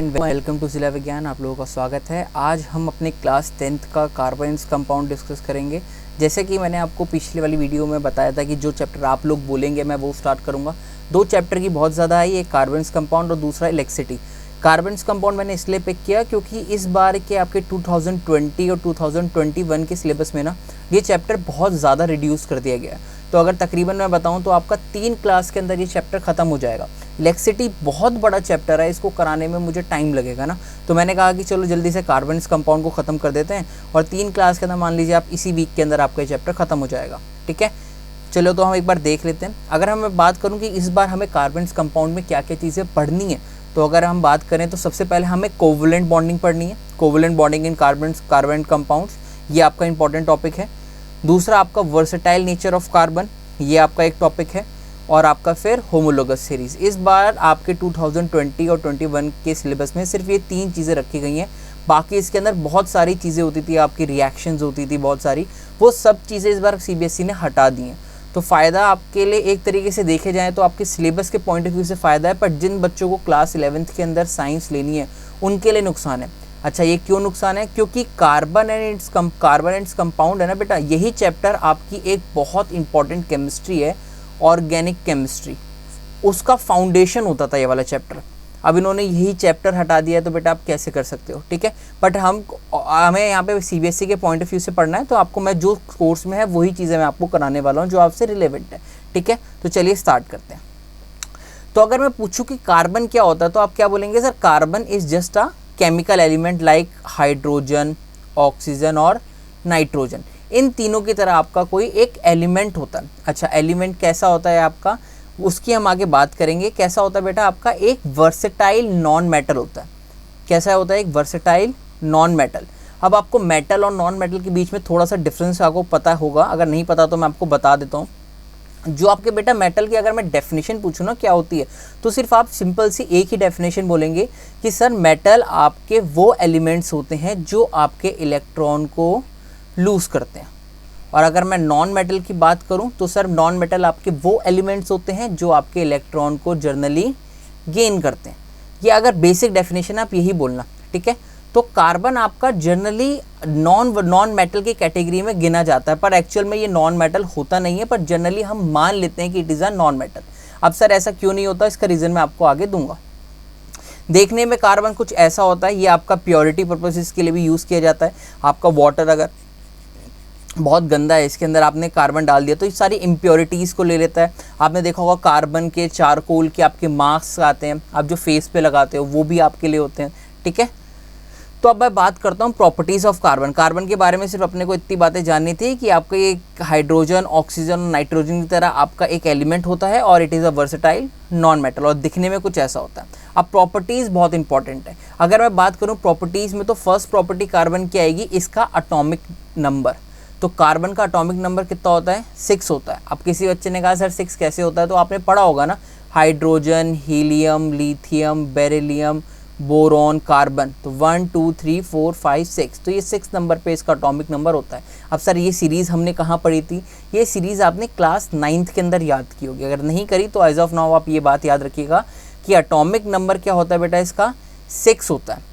Welcome to जिला विज्ञान। आप लोगों का स्वागत है। आज हम अपने क्लास 10th का कार्बन्स कंपाउंड डिस्कस करेंगे। जैसे कि मैंने आपको पिछले वाली वीडियो में बताया था कि जो चैप्टर आप लोग बोलेंगे मैं वो स्टार्ट करूँगा। दो चैप्टर की बहुत ज़्यादा है, एक कार्बन्स कंपाउंड और दूसरा इलेक्ट्रिसिटी। कार्बन्स कंपाउंड मैंने इसलिए पिक किया क्योंकि इस बार के आपके 2020 और 2021 के सिलेबस में ना ये चैप्टर बहुत ज़्यादा रिड्यूस कर दिया गया है। तो अगर तकरीबन मैं बताऊं तो आपका 3 क्लास के अंदर ये चैप्टर ख़त्म हो जाएगा। इलेक्ट्रिसिटी बहुत बड़ा चैप्टर है, इसको कराने में मुझे टाइम लगेगा ना, तो मैंने कहा कि चलो जल्दी से कार्बन्स कंपाउंड को ख़त्म कर देते हैं और 3 क्लास के अंदर मान लीजिए आप इसी वीक के अंदर आपका ये चैप्टर ख़त्म हो जाएगा। ठीक है, चलो तो हम एक बार देख लेते हैं। अगर हम बात करूँ कि इस बार हमें कार्बन्स कंपाउंड में क्या क्या चीज़ें पढ़नी है, तो अगर हम बात करें तो सबसे पहले हमें कोवलेंट बॉन्डिंग पढ़नी है। Covalent bonding in carbon compounds, ये आपका इंपॉर्टेंट टॉपिक है। दूसरा आपका वर्सेटाइल नेचर ऑफ कार्बन, ये आपका एक टॉपिक है। और आपका फिर होमोलोगस सीरीज़। इस बार आपके 2020 और 21 के सिलेबस में सिर्फ ये 3 चीज़ें रखी गई हैं। बाकी इसके अंदर बहुत सारी चीज़ें होती थी, आपकी रिएक्शंस होती थी बहुत सारी, वो सब चीज़ें इस बार सीबीएसई ने हटा दी हैं। तो फ़ायदा आपके लिए एक तरीके से देखे जाए तो आपके सिलेबस के पॉइंट ऑफ व्यू से फ़ायदा है, पर जिन बच्चों को क्लास 11th के अंदर साइंस लेनी है उनके लिए नुकसान है। अच्छा, ये क्यों नुकसान है? क्योंकि कार्बन एंड इट्स कंपाउंड है ना बेटा, यही चैप्टर आपकी एक बहुत इंपॉर्टेंट केमिस्ट्री है, ऑर्गेनिक केमिस्ट्री, उसका फाउंडेशन होता था ये वाला चैप्टर। अब इन्होंने यही चैप्टर हटा दिया है, तो बेटा आप कैसे कर सकते हो? ठीक है, बट हमें यहाँ पे सीबीएसई के पॉइंट ऑफ व्यू से पढ़ना है, तो आपको मैं जो कोर्स में है वही चीज़ें मैं आपको कराने वाला हूँ जो आपसे रिलेवेंट है। ठीक है, तो चलिए स्टार्ट करते हैं। तो अगर मैं पूछूं कि कार्बन क्या होता है तो आप क्या बोलेंगे? Sir, carbon is just a chemical element like hydrogen, oxygen और नाइट्रोजन। इन तीनों की तरह आपका कोई एक एलिमेंट होता है। अच्छा, एलिमेंट कैसा होता है आपका, उसकी हम आगे बात करेंगे। कैसा होता है बेटा? आपका एक वर्सेटाइल नॉन मेटल होता है। कैसा होता है? एक वर्सेटाइल नॉन मेटल। अब आपको मेटल और नॉन मेटल के बीच में थोड़ा सा डिफरेंस आपको पता होगा, अगर नहीं पता तो मैं आपको बता देता हूँ। जो आपके बेटा मेटल की अगर मैं डेफिनेशन पूछूँ ना क्या होती है, तो सिर्फ आप सिंपल सी एक ही डेफिनेशन बोलेंगे कि सर मेटल आपके वो एलिमेंट्स होते हैं जो आपके इलेक्ट्रॉन को लूज़ करते हैं। और अगर मैं नॉन मेटल की बात करूं तो सर नॉन मेटल आपके वो एलिमेंट्स होते हैं जो आपके इलेक्ट्रॉन को जर्नली गेन करते हैं। ये अगर बेसिक डेफिनेशन आप यही बोलना। ठीक है, तो कार्बन आपका जनरली नॉन मेटल की कैटेगरी में गिना जाता है, पर एक्चुअल में ये नॉन मेटल होता नहीं है, पर जनरली हम मान लेते हैं कि it is a non metal. अब सर ऐसा क्यों नहीं होता, इसका रीज़न मैं आपको आगे दूंगा। देखने में कार्बन कुछ ऐसा होता है, ये आपका प्योरिटी पर्पसेस के लिए भी यूज़ किया जाता है। आपका वाटर अगर बहुत गंदा है, इसके अंदर आपने कार्बन डाल दिया तो ये सारी इम्प्योरिटीज़ को ले लेता है। आपने देखा होगा कार्बन के चारकोल के आपके मास्क आते हैं, आप जो फेस पे लगाते हो वो भी आपके लिए होते हैं। ठीक है, तो अब मैं बात करता हूँ प्रॉपर्टीज़ ऑफ कार्बन। कार्बन के बारे में सिर्फ अपने को इतनी बातें जाननी थी कि आपका ये हाइड्रोजन, ऑक्सीजन और नाइट्रोजन की तरह आपका एक एलिमेंट होता है और it is a versatile non metal, और दिखने में कुछ ऐसा होता है। अब प्रॉपर्टीज़ बहुत इंपॉर्टेंट है। अगर मैं बात करूँ प्रॉपर्टीज़ में, तो फर्स्ट प्रॉपर्टी कार्बन की आएगी, इसका एटॉमिक नंबर। तो कार्बन का एटॉमिक नंबर कितना होता है? 6 होता है। अब किसी बच्चे ने कहा सर 6 कैसे होता है, तो आपने पढ़ा होगा ना, hydrogen, helium, lithium, beryllium, boron, carbon, तो 1 2 3 4 5 6, तो ये 6 नंबर पे इसका एटॉमिक नंबर होता है। अब सर ये सीरीज़ हमने कहाँ पढ़ी थी? ये सीरीज़ आपने क्लास 9th के अंदर याद की होगी। अगर नहीं करी तो एज ऑफ नाउ आप ये बात याद रखिएगा कि एटॉमिक नंबर क्या होता है बेटा, इसका 6 होता है।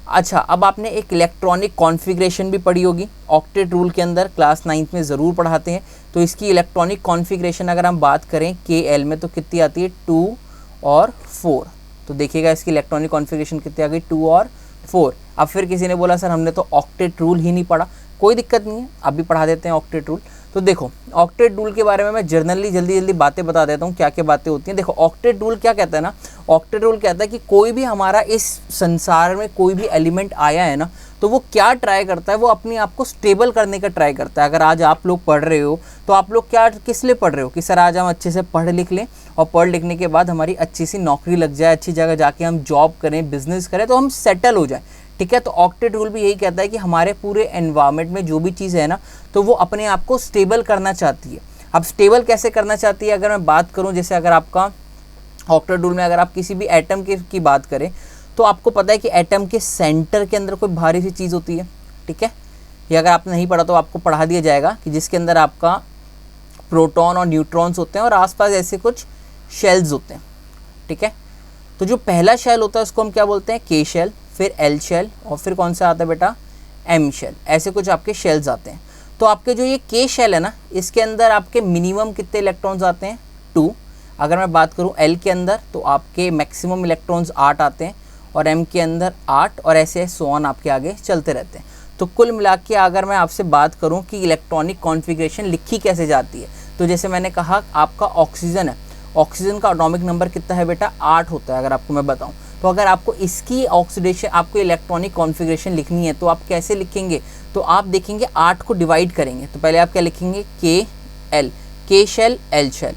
अच्छा, अब आपने एक इलेक्ट्रॉनिक कॉन्फ़िगरेशन भी पढ़ी होगी, ऑक्टेट रूल के अंदर क्लास 9th में ज़रूर पढ़ाते हैं। तो इसकी इलेक्ट्रॉनिक कॉन्फ़िगरेशन अगर हम बात करें KL में, तो कितनी आती है? 2 और 4। तो देखिएगा इसकी इलेक्ट्रॉनिक कॉन्फ़िगरेशन कितनी आ गई? 2 और 4। अब फिर किसी ने बोला सर हमने तो ऑक्टेट रूल ही नहीं पढ़ा। कोई दिक्कत नहीं है, अभी पढ़ा देते हैं ऑक्टेट रूल। तो देखो, ऑक्टेट रूल के बारे में मैं जर्नली जल्दी बातें बता देता हूँ, क्या क्या बातें होती हैं। देखो, ऑक्टेट रूल क्या कहता है ना, ऑक्टेट रूल कहता है कि कोई भी हमारा इस संसार में कोई भी एलिमेंट आया है ना, तो वो क्या ट्राई करता है, वो अपने आप को स्टेबल करने का ट्राई करता है। अगर आज आप लोग पढ़ रहे हो तो आप लोग क्या किस लिए पढ़ रहे हो कि सर आज हम अच्छे से पढ़ लिख लें और पढ़ लिखने के बाद हमारी अच्छी सी नौकरी लग जाए, अच्छी जगह जाके हम जॉब करें, बिजनेस करें, तो हम सेटल हो जाए। ठीक है, तो ऑक्टेट रूल भी यही कहता है कि हमारे पूरे एनवायरनमेंट में जो भी चीज़ है ना, तो वो अपने आप को स्टेबल करना चाहती है। अब स्टेबल कैसे करना चाहती है, अगर मैं बात करूँ, जैसे अगर आपका ऑक्टेट रूल में अगर आप किसी भी एटम की बात करें, तो आपको पता है कि एटम के सेंटर के अंदर कोई भारी सी चीज़ होती है। ठीक है, ये अगर आपने नहीं पढ़ा तो आपको पढ़ा दिया जाएगा कि जिसके अंदर आपका प्रोटॉन और न्यूट्रॉन्स होते हैं और आसपास ऐसे कुछ शेल्स होते हैं। ठीक है, तो जो पहला शेल होता है उसको हम क्या बोलते हैं, के शेल, फिर एल शेल, और फिर कौन सा आता है बेटा, एम शेल। ऐसे कुछ आपके शेल्स आते हैं। तो आपके जो ये के शेल है ना, इसके अंदर आपके मिनिमम कितने इलेक्ट्रॉन्स आते हैं, 2। अगर मैं बात करूँ एल के अंदर तो आपके मैक्सिमम इलेक्ट्रॉन्स 8 आते हैं, और एम के अंदर 8, और ऐसे सो ऑन आपके आगे चलते रहते हैं। तो कुल मिला के अगर मैं आपसे बात करूं कि इलेक्ट्रॉनिक कॉन्फ़िगरेशन लिखी कैसे जाती है, तो जैसे मैंने कहा आपका ऑक्सीजन है, ऑक्सीजन का एटॉमिक नंबर कितना है बेटा, 8 होता है अगर आपको मैं बताऊं। तो अगर आपको इसकी ऑक्सीडेशन, आपको इलेक्ट्रॉनिक कॉन्फ़िगरेशन लिखनी है तो आप कैसे लिखेंगे, तो आप देखेंगे 8 को डिवाइड करेंगे। तो पहले आप क्या लिखेंगे, के एल, के शेल एल शेल,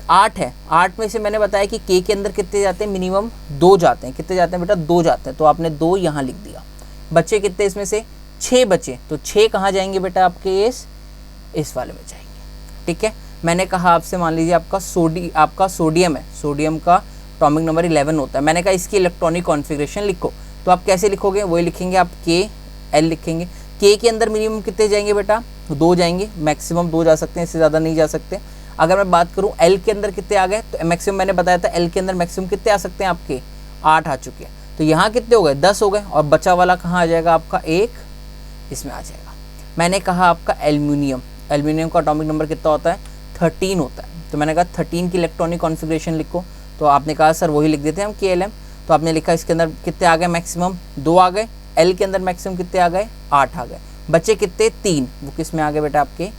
8 है। 8 में से मैंने बताया कि के के अंदर कितने जाते हैं, मिनिमम 2 जाते हैं। कितने जाते हैं बेटा, 2 जाते हैं। तो आपने 2 यहाँ लिख दिया। बच्चे कितने इसमें से, 6 बचे। तो 6 कहाँ जाएंगे बेटा, आपके इस वाले में जाएंगे। ठीक है, मैंने कहा आपसे, मान लीजिए आपका सोडियम है, सोडियम का एटॉमिक नंबर 11 होता है। मैंने कहा इसकी इलेक्ट्रॉनिक कॉन्फ़िगरेशन लिखो। तो आप कैसे लिखोगे, वही लिखेंगे आप, के एल लिखेंगे। के के अंदर मिनिमम कितने जाएंगे बेटा, 2 जाएंगे, मैक्सिमम 2 जा सकते हैं, इससे ज़्यादा नहीं जा सकते। अगर मैं बात करूं एल के अंदर कितने आ गए, तो मैक्सिमम मैंने बताया था एल के अंदर मैक्सिमम कितने आ सकते हैं आपके, 8 आ चुके हैं। तो यहाँ कितने हो गए, 10 हो गए, और बचा वाला कहाँ आ जाएगा आपका, 1 इसमें आ जाएगा। मैंने कहा आपका एल्यूमिनियम, एल्यूमिनियम का एटॉमिक नंबर कितना होता है, 13 होता है। तो मैंने कहा 13 की इलेक्ट्रॉनिक कॉन्फ़िगरेशन लिखो। तो आपने कहा सर वही लिख देते हैं हम, के एल एम। तो आपने लिखा इसके अंदर कितने आ गए, मैक्सिमम 2 आ गए। एल के अंदर मैक्सिमम कितने आ गए, 8 आ गए। बच्चे कितने, 3, वो किस में आ गए बेटा, आपके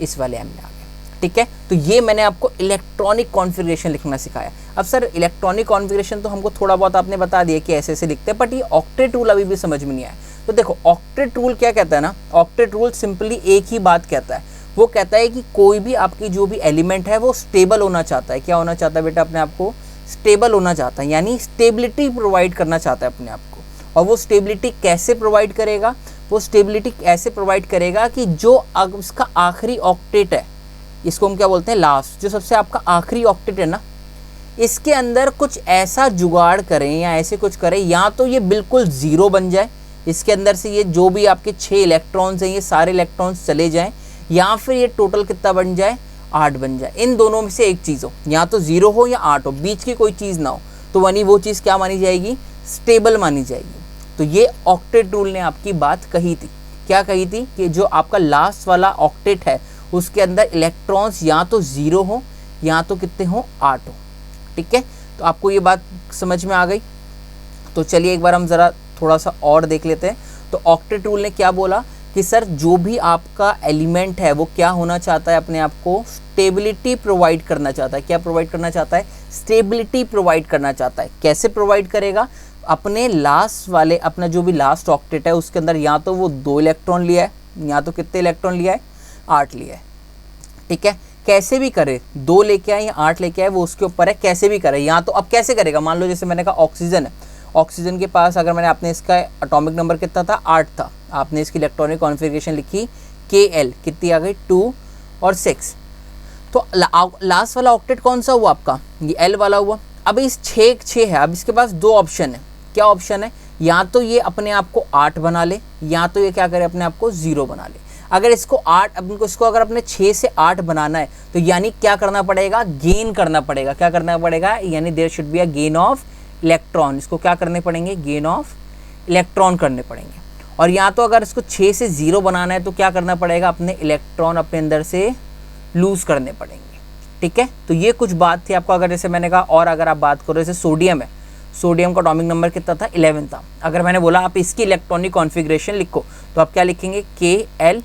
इस वाले एम में आ गए। ठीक है, तो ये मैंने आपको इलेक्ट्रॉनिक कॉन्फ़िगरेशन लिखना सिखाया। अब सर इलेक्ट्रॉनिक कॉन्फ़िगरेशन तो हमको थोड़ा बहुत आपने बता दिया कि ऐसे ऐसे लिखते हैं, बट ये ऑक्टेट रूल अभी भी समझ में नहीं आया। तो देखो ऑक्टेट रूल क्या कहता है ना, ऑक्टेट रूल सिंपली एक ही बात कहता है, वो कहता है कि कोई भी आपकी जो भी एलिमेंट है वो स्टेबल होना चाहता है। क्या होना चाहता है बेटा, अपने आप को स्टेबल होना चाहता है, यानी स्टेबिलिटी प्रोवाइड करना चाहता है अपने आप को। और वो स्टेबिलिटी कैसे प्रोवाइड करेगा, वो स्टेबिलिटी ऐसे प्रोवाइड करेगा कि जो उसका आखिरी ऑक्टेट है, इसको हम क्या बोलते हैं, लास्ट, जो सबसे आपका आखिरी ऑक्टेट है ना, इसके अंदर कुछ ऐसा जुगाड़ करें या ऐसे कुछ करें, या तो ये बिल्कुल 0 बन जाए, इसके अंदर से ये जो भी आपके 6 इलेक्ट्रॉन्स हैं ये सारे इलेक्ट्रॉन्स चले जाएं, या फिर ये टोटल कितना बन जाए, 8 बन जाए। इन दोनों में से एक चीज़ हो, या तो 0 हो या 8 हो, बीच की कोई चीज़ ना हो, तो वनी वो चीज़ क्या मानी जाएगी, स्टेबल मानी जाएगी। तो ये ऑक्टेट रूल ने आपकी बात कही थी। क्या कही थी, कि जो आपका लास्ट वाला ऑक्टेट है उसके अंदर इलेक्ट्रॉन्स या तो 0 हो या तो कितने हो, 8 हो। ठीक है, तो आपको ये बात समझ में आ गई। तो चलिए एक बार हम ज़रा थोड़ा सा और देख लेते हैं। तो ऑक्टेट रूल ने क्या बोला कि सर जो भी आपका एलिमेंट है वो क्या होना चाहता है, अपने आप को स्टेबिलिटी प्रोवाइड करना चाहता है। क्या प्रोवाइड करना चाहता है, स्टेबिलिटी प्रोवाइड करना चाहता है। कैसे प्रोवाइड करेगा, अपने लास्ट वाले, अपना जो भी लास्ट ऑक्टेट है उसके अंदर या तो वो 2 इलेक्ट्रॉन लिया है, या तो कितने इलेक्ट्रॉन लिया है, 8 लिया है। ठीक है, कैसे भी करे, 2 लेके आए या 8 लेके आए, वो उसके ऊपर है, कैसे भी करे। या तो अब कैसे करेगा, मान लो जैसे मैंने कहा ऑक्सीजन है, ऑक्सीजन के पास अगर मैंने, आपने इसका एटॉमिक नंबर कितना था, 8 था, आपने इसकी इलेक्ट्रॉनिक कॉन्फ़िगरेशन लिखी, के एल कितनी आ गई, 2 और 6। तो लास्ट वाला ऑक्टेट कौन सा हुआ आपका, ये एल वाला हुआ। अब इस 6 है, अब इसके पास 2 ऑप्शन है। क्या ऑप्शन है, या तो ये अपने आप को 8 बना ले, या तो ये क्या करे, अपने आप को 0 बना ले। अगर इसको 8, अब इसको अगर अपने 6 से 8 बनाना है तो यानी क्या करना पड़ेगा, गेन करना पड़ेगा। क्या करना पड़ेगा, यानी there should be a gain of electron. इसको क्या करने पड़ेंगे, गेन ऑफ इलेक्ट्रॉन करने पड़ेंगे। और या तो अगर इसको 6 से 0 बनाना है तो क्या करना पड़ेगा, अपने इलेक्ट्रॉन अपने अंदर से लूज़ करने पड़ेंगे। ठीक है, तो ये कुछ बात थी आपको। अगर जैसे मैंने कहा, और अगर आप बात करो, जैसे सोडियम है, सोडियम का एटॉमिक नंबर कितना था, 11 था। अगर मैंने बोला आप इसकी इलेक्ट्रॉनिक कॉन्फ़िगरेशन लिखो, तो आप क्या लिखेंगे, के एल।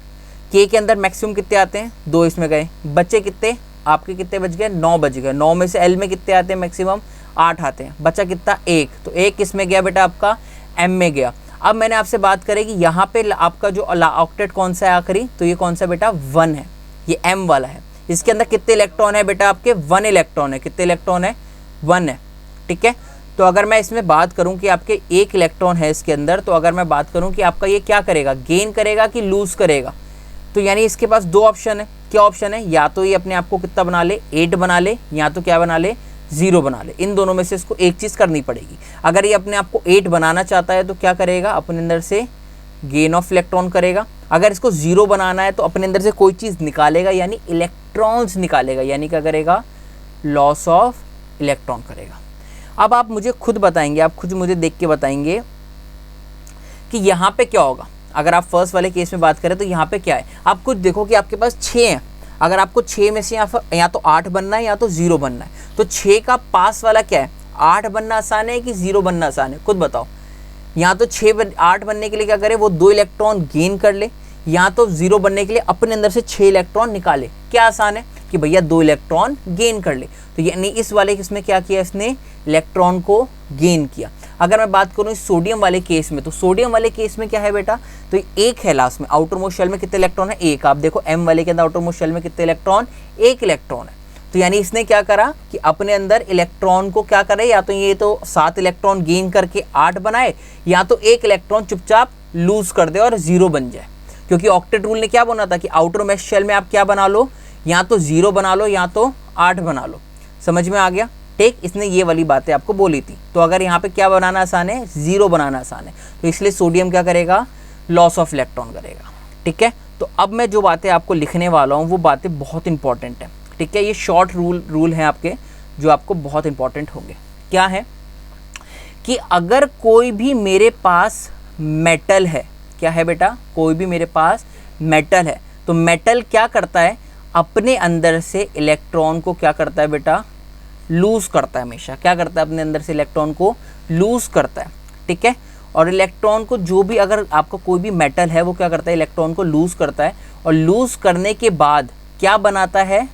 के के अंदर मैक्सिमम कितने आते हैं, 2 इसमें गए, बच्चे कितने आपके, कितने बच गए, 9 बच गए। 9 में से एल में कितने आते हैं, मैक्सिमम 8 आते हैं, बचा कितना, 1। तो 1 किसमें गया बेटा, आपका एम में गया। अब मैंने आपसे बात करें कि यहाँ पे आपका जो ऑक्टेट कौन सा है आखिरी, तो ये कौन सा बेटा, 1 है, ये एम वाला है। इसके अंदर कितने इलेक्ट्रॉन है बेटा, आपके 1 इलेक्ट्रॉन है। कितने इलेक्ट्रॉन है, 1 है। ठीक है, तो अगर मैं इसमें बात करूं कि आपके 1 इलेक्ट्रॉन है इसके अंदर, तो अगर मैं बात करूं कि आपका ये क्या करेगा, गेन करेगा कि लूज़ करेगा, तो यानी इसके पास 2 ऑप्शन है। क्या ऑप्शन है, या तो ये अपने आप को कितना बना ले, 8 बना ले, या तो क्या बना ले, 0 बना ले। इन दोनों में से इसको एक चीज़ करनी पड़ेगी। अगर ये अपने आप को 8 बनाना चाहता है तो क्या करेगा, अपने अंदर से गेन ऑफ इलेक्ट्रॉन करेगा। अगर इसको 0 बनाना है तो अपने अंदर से कोई चीज़ निकालेगा, यानी इलेक्ट्रॉन्स निकालेगा, यानी क्या करेगा, लॉस ऑफ इलेक्ट्रॉन करेगा। अब आप मुझे खुद बताएंगे, आप खुद मुझे देख के बताएंगे कि यहाँ पे क्या होगा। अगर आप फर्स्ट वाले केस में बात करें तो यहाँ पे क्या है, आप खुद देखो कि आपके पास 6 हैं। अगर आपको 6 में से या तो 8 बनना है या तो 0 बनना है, तो 6 का पास वाला क्या है, 8 बनना आसान है कि 0 बनना आसान है, खुद बताओ। यहाँ तो 8 बनने के लिए क्या करे, वो 2 इलेक्ट्रॉन गेन कर ले, यहाँ तो 0 बनने के लिए अपने अंदर से 6 इलेक्ट्रॉन निकाले। क्या आसान है कि भैया 2 इलेक्ट्रॉन गेन कर ले। तो यानी इस वाले केस में क्या किया, इसने इलेक्ट्रॉन को गेन किया। अगर मैं बात करूँ इस सोडियम वाले केस में, तो सोडियम वाले केस में क्या है बेटा, तो एक है लास्ट में, आउटर मोस्ट शेल में कितने इलेक्ट्रॉन है, एक। आप देखो एम वाले के अंदर आउटर मोस्ट शेल में कितने इलेक्ट्रॉन, एक इलेक्ट्रॉन है। तो यानी इसने क्या करा कि अपने अंदर इलेक्ट्रॉन को क्या करे, या तो ये तो 7 इलेक्ट्रॉन गेन करके 8 बनाए, या तो एक इलेक्ट्रॉन चुपचाप लूज कर दे और 0 बन जाए। क्योंकि ऑक्टेट रूल ने क्या बोला था कि आउटर मोस्ट शेल में आप क्या बना लो, या तो 0 बना लो या तो 8 बना लो। समझ में आ गया, ठीक। इसने ये वाली बातें आपको बोली थी। तो अगर यहाँ पे क्या बनाना आसान है, 0 बनाना आसान है, तो इसलिए सोडियम क्या करेगा, लॉस ऑफ इलेक्ट्रॉन करेगा। ठीक है, तो अब मैं जो बातें आपको लिखने वाला हूँ वो बातें बहुत इंपॉर्टेंट हैं। ठीक है, ये शॉर्ट रूल हैं आपके जो आपको बहुत इंपॉर्टेंट होंगे। क्या है कि अगर कोई भी मेरे पास मेटल है, क्या है बेटा, कोई भी मेरे पास मेटल है, तो मेटल क्या करता है, अपने अंदर से इलेक्ट्रॉन को क्या करता है बेटा, लूज करता है। हमेशा क्या करता है, अपने अंदर से इलेक्ट्रॉन को लूज करता है। ठीक है, और इलेक्ट्रॉन को जो भी, अगर आपका कोई भी मेटल है वो क्या करता है, इलेक्ट्रॉन को लूज करता है, और लूज करने के बाद क्या बनाता है,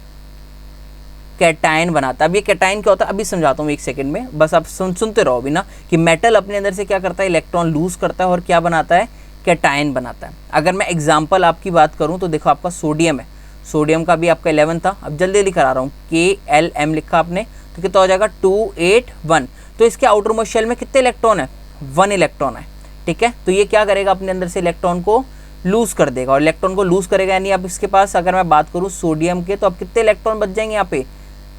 कैटायन बनाता है। अब ये कैटायन क्या होता है अभी समझाता हूँ एक सेकंड में, बस आप सुनते रहो अभी ना, कि मेटल अपने अंदर से क्या करता है, इलेक्ट्रॉन लूज करता है और क्या बनाता है, कैटायन बनाता है। अगर मैं एग्जाम्पल आपकी बात करूँ तो देखो आपका सोडियम है, सोडियम का भी आपका 11 था, अब जल्दी जल्दी करा रहा हूँ, KLM लिखा आपने, तो कितना हो जाएगा 281। तो इसके आउटर मोस्ट शेल में कितने इलेक्ट्रॉन है, 1 इलेक्ट्रॉन है। ठीक है, तो ये क्या करेगा, अपने अंदर से इलेक्ट्रॉन को लूज कर देगा, और इलेक्ट्रॉन को लूज करेगा यानी अब इसके पास, अगर मैं बात करूँ सोडियम के, तो अब कितने इलेक्ट्रॉन बच जाएंगे, यहाँ पे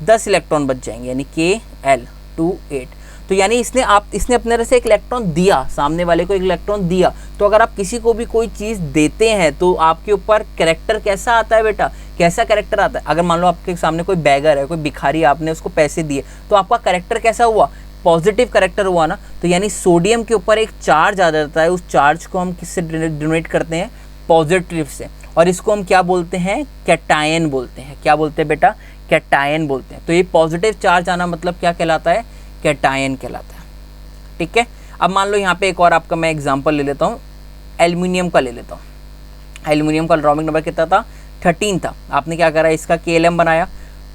10 इलेक्ट्रॉन बच जाएंगे, यानी KL28। तो यानी इसने अपने अंदर से एक इलेक्ट्रॉन दिया, सामने वाले को एक इलेक्ट्रॉन दिया। तो अगर आप किसी को भी कोई चीज़ देते हैं तो आपके ऊपर कैरेक्टर कैसा आता है बेटा, कैसा कैरेक्टर आता है। अगर मान लो आपके सामने कोई बैगर है, कोई भिखारी, आपने उसको पैसे दिए, तो आपका कैरेक्टर कैसा हुआ, पॉजिटिव कैरेक्टर हुआ ना। तो यानी सोडियम के ऊपर एक चार्ज आ जाता है, उस चार्ज को हम किससे डिनोट करते हैं, पॉजिटिव से, और इसको हम क्या बोलते हैं, कैटायन बोलते हैं। क्या बोलते हैं बेटा, कैटायन बोलते हैं। तो ये पॉजिटिव चार्ज आना मतलब क्या कहलाता है, कैटायन कहलाता है। ठीक है, अब मान लो यहाँ पे एक और आपका मैं एग्जांपल ले लेता हूँ, एल्युमिनियम का ले लेता हूँ। एल्युमिनियम का एटॉमिक नंबर कितना था, 13 था। आपने क्या करा, इसका KLM बनाया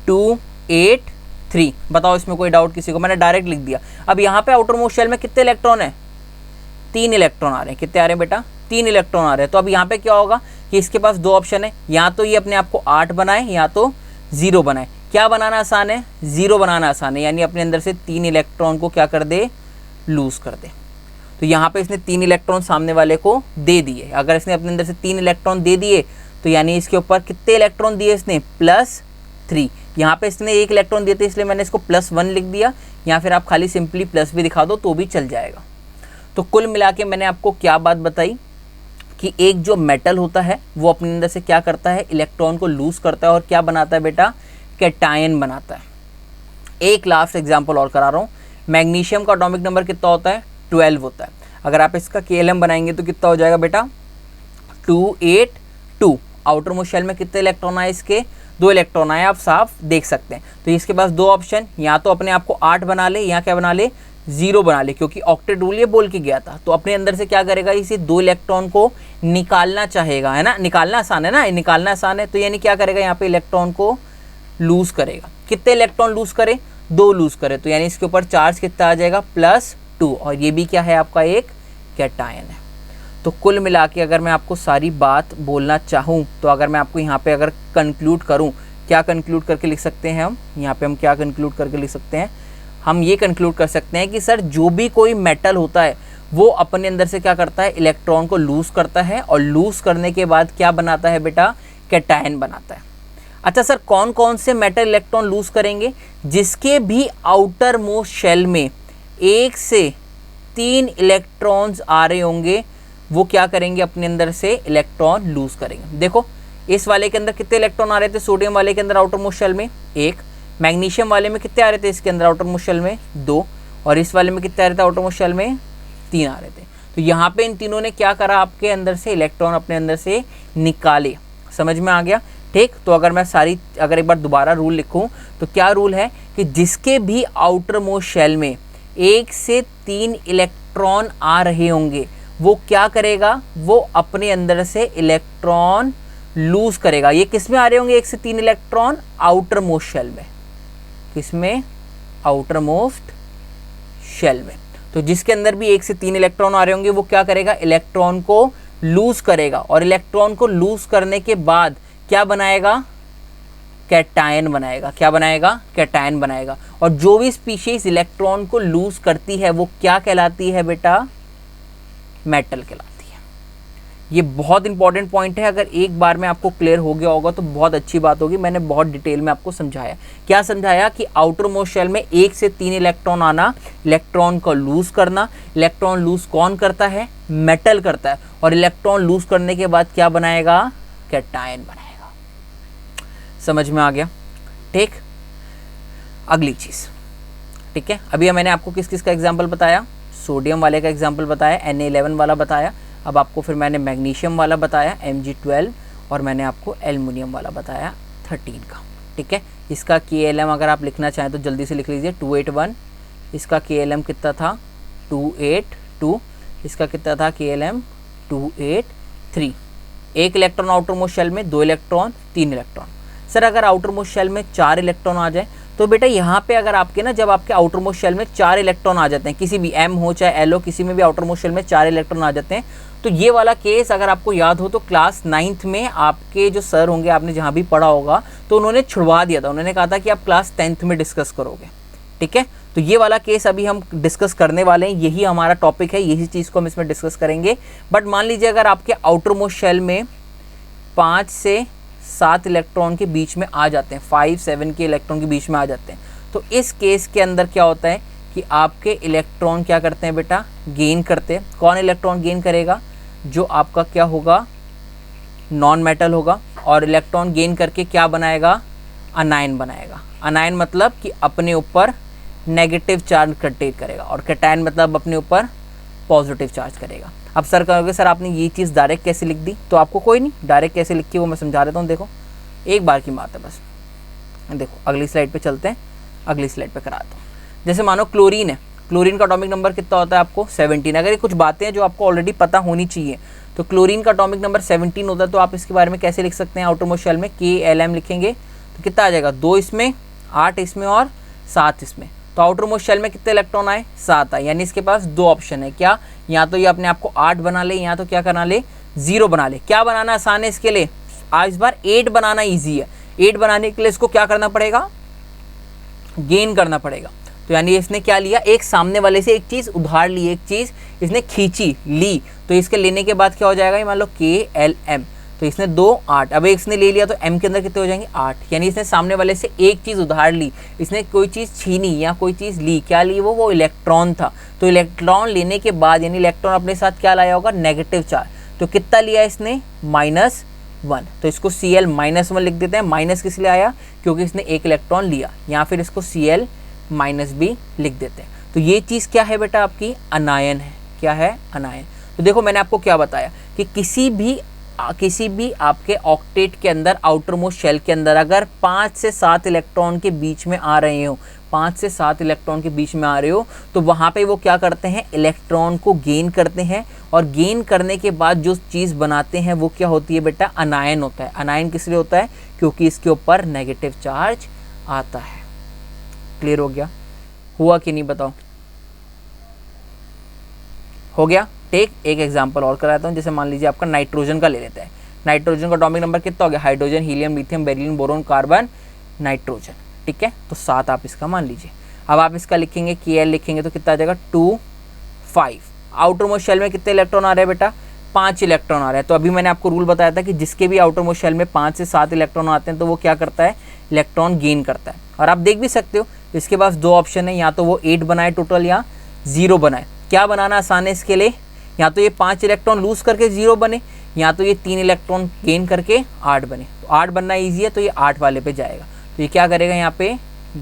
283। बताओ इसमें कोई डाउट किसी को, मैंने डायरेक्ट लिख दिया। अब यहाँ पे आउटर मोस्ट शेल में कितने इलेक्ट्रॉन है, 3 इलेक्ट्रॉन आ रहे हैं। कितने आ रहे हैं बेटा, 3 इलेक्ट्रॉन आ रहे हैं। तो अब यहाँ पे क्या होगा कि इसके पास 2 ऑप्शन है, या तो ये अपने आप को 8 बनाए या तो 0 बनाए। क्या बनाना आसान है, 0 बनाना आसान है, यानी अपने अंदर से 3 इलेक्ट्रॉन को क्या कर दे, लूज कर दे। तो यहाँ पे इसने 3 इलेक्ट्रॉन सामने वाले को दे दिए। अगर इसने अपने अंदर से 3 इलेक्ट्रॉन दे दिए तो यानी इसके ऊपर कितने इलेक्ट्रॉन दिए इसने, +3। यहाँ पे इसने 1 इलेक्ट्रॉन दिए थे, इसलिए मैंने इसको +1 लिख दिया, या फिर आप खाली सिंपली प्लस भी दिखा दो तो भी चल जाएगा। तो कुल मिला के मैंने आपको क्या बात बताई कि एक जो मेटल होता है वो अपने अंदर से क्या करता है, इलेक्ट्रॉन को लूज करता है और क्या बनाता है बेटा, कैटायन बनाता है। एक लास्ट एग्जांपल और करा रहा हूँ, मैग्नीशियम का एटॉमिक नंबर कितना होता है, 12 होता है। अगर आप इसका KLM बनाएंगे तो कितना हो जाएगा बेटा, 282। आउटर मोस्ट शेल में कितने इलेक्ट्रॉन आए, इसके 2 इलेक्ट्रॉन आए, आप साफ देख सकते हैं। तो इसके पास 2 ऑप्शन, या तो अपने आप को 8 बना ले या क्या बना ले, 0 बना ले, क्योंकि ऑक्टेट रूल ये बोल के गया था। तो अपने अंदर से क्या करेगा, इसी 2 इलेक्ट्रॉन को निकालना चाहेगा, है ना, निकालना आसान है ना, निकालना आसान है। तो यानी क्या करेगा, यहाँ पे इलेक्ट्रॉन को लूज करेगा। कितने इलेक्ट्रॉन लूज करे, 2 लूज करे। तो यानी इसके ऊपर चार्ज कितना आ जाएगा, +2, और ये भी क्या है आपका एक कैटायन है। तो कुल मिला के अगर मैं आपको सारी बात बोलना चाहूँ, तो अगर मैं आपको यहाँ पे अगर कंक्लूड करूँ, क्या कंक्लूड करके लिख सकते हैं हम, यहाँ पे हम क्या कंक्लूड करके लिख सकते हैं, हम ये कंक्लूड कर सकते हैं कि सर जो भी कोई मेटल होता है वो अपने अंदर से क्या करता है, इलेक्ट्रॉन को लूज करता है, और लूज करने के बाद क्या बनाता है बेटा, कैटायन बनाता है। अच्छा सर, कौन कौन से मेटल इलेक्ट्रॉन लूज करेंगे, जिसके भी आउटर मोस्ट शेल में 1 से 3 इलेक्ट्रॉन्स आ रहे होंगे, वो क्या करेंगे, अपने अंदर से इलेक्ट्रॉन लूज करेंगे। देखो इस वाले के अंदर कितने इलेक्ट्रॉन आ रहे थे, सोडियम वाले के अंदर आउटर मोस्ट शेल में 1, मैग्नीशियम वाले में कितने आ रहे थे इसके अंदर आउटर मोस्ट शेल में 2, और इस वाले में कितना आ रहे थे आउटरमोस्ट शेल में, 3 आ रहे थे। तो यहाँ पे इन तीनों ने क्या करा, आपके अंदर से इलेक्ट्रॉन अपने अंदर से निकाले। समझ में आ गया, ठीक। तो अगर एक बार दोबारा रूल लिखूं तो क्या रूल है कि जिसके भी आउटर मोस्ट शेल में 1 से 3 इलेक्ट्रॉन आ रहे होंगे वो क्या करेगा, वो अपने अंदर से इलेक्ट्रॉन लूज करेगा। ये किस में आ रहे होंगे 1 से 3 इलेक्ट्रॉन, आउटर मोस्ट शेल में। किसमें, आउटर मोस्ट शेल में। तो जिसके अंदर भी 1 से 3 इलेक्ट्रॉन आ रहे होंगे वो क्या करेगा, इलेक्ट्रॉन को लूज करेगा। और इलेक्ट्रॉन को लूज करने के बाद क्या बनाएगा, कैटायन बनाएगा। क्या बनाएगा, कैटायन बनाएगा। और जो भी स्पीशीज इलेक्ट्रॉन को लूज करती है वो क्या कहलाती है बेटा, मेटल कहलाती है। ये बहुत इंपॉर्टेंट पॉइंट है। अगर एक बार में आपको क्लियर हो गया होगा तो बहुत अच्छी बात होगी। मैंने बहुत डिटेल में आपको समझाया। क्या समझाया कि आउटर मोस्ट शेल में 1 से 3 इलेक्ट्रॉन आना, इलेक्ट्रॉन को लूज करना। इलेक्ट्रॉन लूज कौन करता है, मेटल करता है। और इलेक्ट्रॉन लूज करने के बाद क्या बनाएगा, कैटायन बनाएगा। समझ में आ गया, ठीक। अगली चीज, ठीक है। अभी मैंने आपको किस किस का एग्जाम्पल बताया, सोडियम वाले का एग्जाम्पल बताया, Na11 वाला बताया। अब आपको फिर मैंने मैग्नीशियम वाला बताया Mg12, और मैंने आपको एल्युमिनियम वाला बताया 13 का, ठीक है। इसका KLM अगर आप लिखना चाहें तो जल्दी से लिख लीजिए 281। इसका KLM कितना था, 282। इसका कितना था KLM, 283। 1 electron outer most shell में, 2 इलेक्ट्रॉन, 3 इलेक्ट्रॉन। सर अगर आउटर मोस्ट शेल में 4 इलेक्ट्रॉन आ जाए तो बेटा यहाँ पे अगर आपके ना, जब आपके आउटर मोस्ट शेल में 4 इलेक्ट्रॉन आ जाते हैं, किसी भी M हो चाहे L हो, किसी में भी आउटर मोस्ट शेल में 4 इलेक्ट्रॉन आ जाते हैं, तो ये वाला केस अगर आपको याद हो तो क्लास 9th में आपके जो सर होंगे, आपने जहाँ भी पढ़ा होगा, तो उन्होंने छुड़वा दिया था। उन्होंने कहा था कि आप क्लास 10th में डिस्कस करोगे, ठीक है। तो ये वाला केस अभी हम डिस्कस करने वाले हैं, यही हमारा टॉपिक है, यही चीज़ को हम इसमें डिस्कस करेंगे। बट मान लीजिए अगर आपके आउटर मोस्ट शेल में 5 से 7 इलेक्ट्रॉन के बीच में आ जाते हैं, 5-7 के इलेक्ट्रॉन के बीच में आ जाते हैं, तो इस केस के अंदर क्या होता है कि आपके इलेक्ट्रॉन क्या करते हैं बेटा, गेन करते हैं। कौन इलेक्ट्रॉन गेन करेगा, जो आपका क्या होगा, नॉन मेटल होगा। और इलेक्ट्रॉन गेन करके क्या बनाएगा, अनायन बनाएगा। अनायन मतलब कि अपने ऊपर नेगेटिव चार्ज कंटेन करेगा, और कैटायन मतलब अपने ऊपर पॉजिटिव चार्ज करेगा। अब सर कहोगे सर आपने ये चीज़ डायरेक्ट कैसे लिख दी, तो आपको कोई नहीं, डायरेक्ट कैसे लिखी वो मैं समझा देता हूँ। देखो एक बार की बात है बस, देखो अगली स्लाइड पे चलते हैं, अगली स्लाइड पे कराता हूँ। जैसे मानो क्लोरीन है, क्लोरीन का एटॉमिक नंबर कितना होता है आपको, 17। अगर ये कुछ बातें हैं जो आपको ऑलरेडी पता होनी चाहिए, तो क्लोरीन का एटॉमिक नंबर 17 होता है। तो आप इसके बारे में कैसे लिख सकते हैं, आउटर मोस्ट शेल में KLM लिखेंगे तो कितना आ जाएगा, 2 इसमें, 8 इसमें और 7 इसमें। तो आउटर मोस्ट शेल में कितने इलेक्ट्रॉन आए, 7 आए। यानी इसके पास 2 ऑप्शन है, क्या, या तो ये अपने आप को 8 बना ले, या तो क्या करना ले, 0 बना ले। क्या बनाना आसान है इसके लिए, आज इस बार 8 बनाना ईजी है। 8 बनाने के लिए इसको क्या करना पड़ेगा, गेन करना पड़ेगा। तो यानी इसने क्या लिया, एक सामने वाले से एक चीज़ उधार ली, एक चीज़ इसने खींची ली, तो इसके लेने के बाद क्या हो जाएगा, ये मान लो KLM। तो इसने 2 8, अब एक इसने ले लिया तो M के अंदर कितने हो जाएंगे, 8। यानी इसने सामने वाले से एक चीज़ उधार ली, इसने कोई चीज़ छीनी या कोई चीज़ ली। क्या ली, वो इलेक्ट्रॉन था। तो इलेक्ट्रॉन लेने के बाद यानी इलेक्ट्रॉन अपने साथ क्या लाया होगा, नेगेटिव चार्ज। तो कितना लिया इसने, -1। तो इसको Cl-1 लिख देते हैं। माइनस किस लिए आया, क्योंकि इसने एक इलेक्ट्रॉन लिया, या फिर इसको Cl- भी लिख देते हैं। तो ये चीज़ क्या है बेटा, आपकी अनायन है। क्या है, अनायन। तो देखो मैंने आपको क्या बताया कि किसी भी आपके ऑक्टेट के अंदर, आउटर मोस्ट शेल के अंदर अगर 5 से 7 इलेक्ट्रॉन के बीच में आ रहे हो, 5 से 7 इलेक्ट्रॉन के बीच में आ रहे हो, तो वहाँ पे वो क्या करते हैं, इलेक्ट्रॉन को गेन करते हैं। और गेन करने के बाद जो चीज़ बनाते हैं वो क्या होती है बेटा, अनायन होता है। अनायन किस लिए होता है, क्योंकि इसके ऊपर नेगेटिव चार्ज आता है। क्लियर हो गया, हुआ कि नहीं बताओ, हो गया। टेक एक एग्जांपल और कराता हूँ। जैसे मान लीजिए आपका नाइट्रोजन का ले लेते हैं। नाइट्रोजन का एटॉमिक नंबर कितना हो गया, hydrogen, helium, lithium, beryllium, boron, carbon, nitrogen, ठीक है। तो 7 आप इसका मान लीजिए। अब आप इसका लिखेंगे, KL लिखेंगे तो कितना आ जाएगा, 2 5। आउटर मोस्ट शेल में कितने इलेक्ट्रॉन आ रहे हैं बेटा, 5 इलेक्ट्रॉन आ रहे हैं। तो अभी मैंने आपको रूल बताया था कि जिसके भी आउटर मोस्ट शेल में 5 से 7 इलेक्ट्रॉन आते हैं तो वो क्या करता है, इलेक्ट्रॉन गेन करता है। और आप देख भी सकते हो इसके पास 2 ऑप्शन है, या तो वो 8 बनाए टोटल या 0 बनाए। क्या बनाना आसान है इसके लिए, या तो ये 5 इलेक्ट्रॉन लूज करके 0 बने, या तो ये 3 इलेक्ट्रॉन गेन करके 8 बने। तो 8 बनना ईजी है तो ये 8 वाले पे जाएगा। तो ये क्या करेगा, यहाँ पे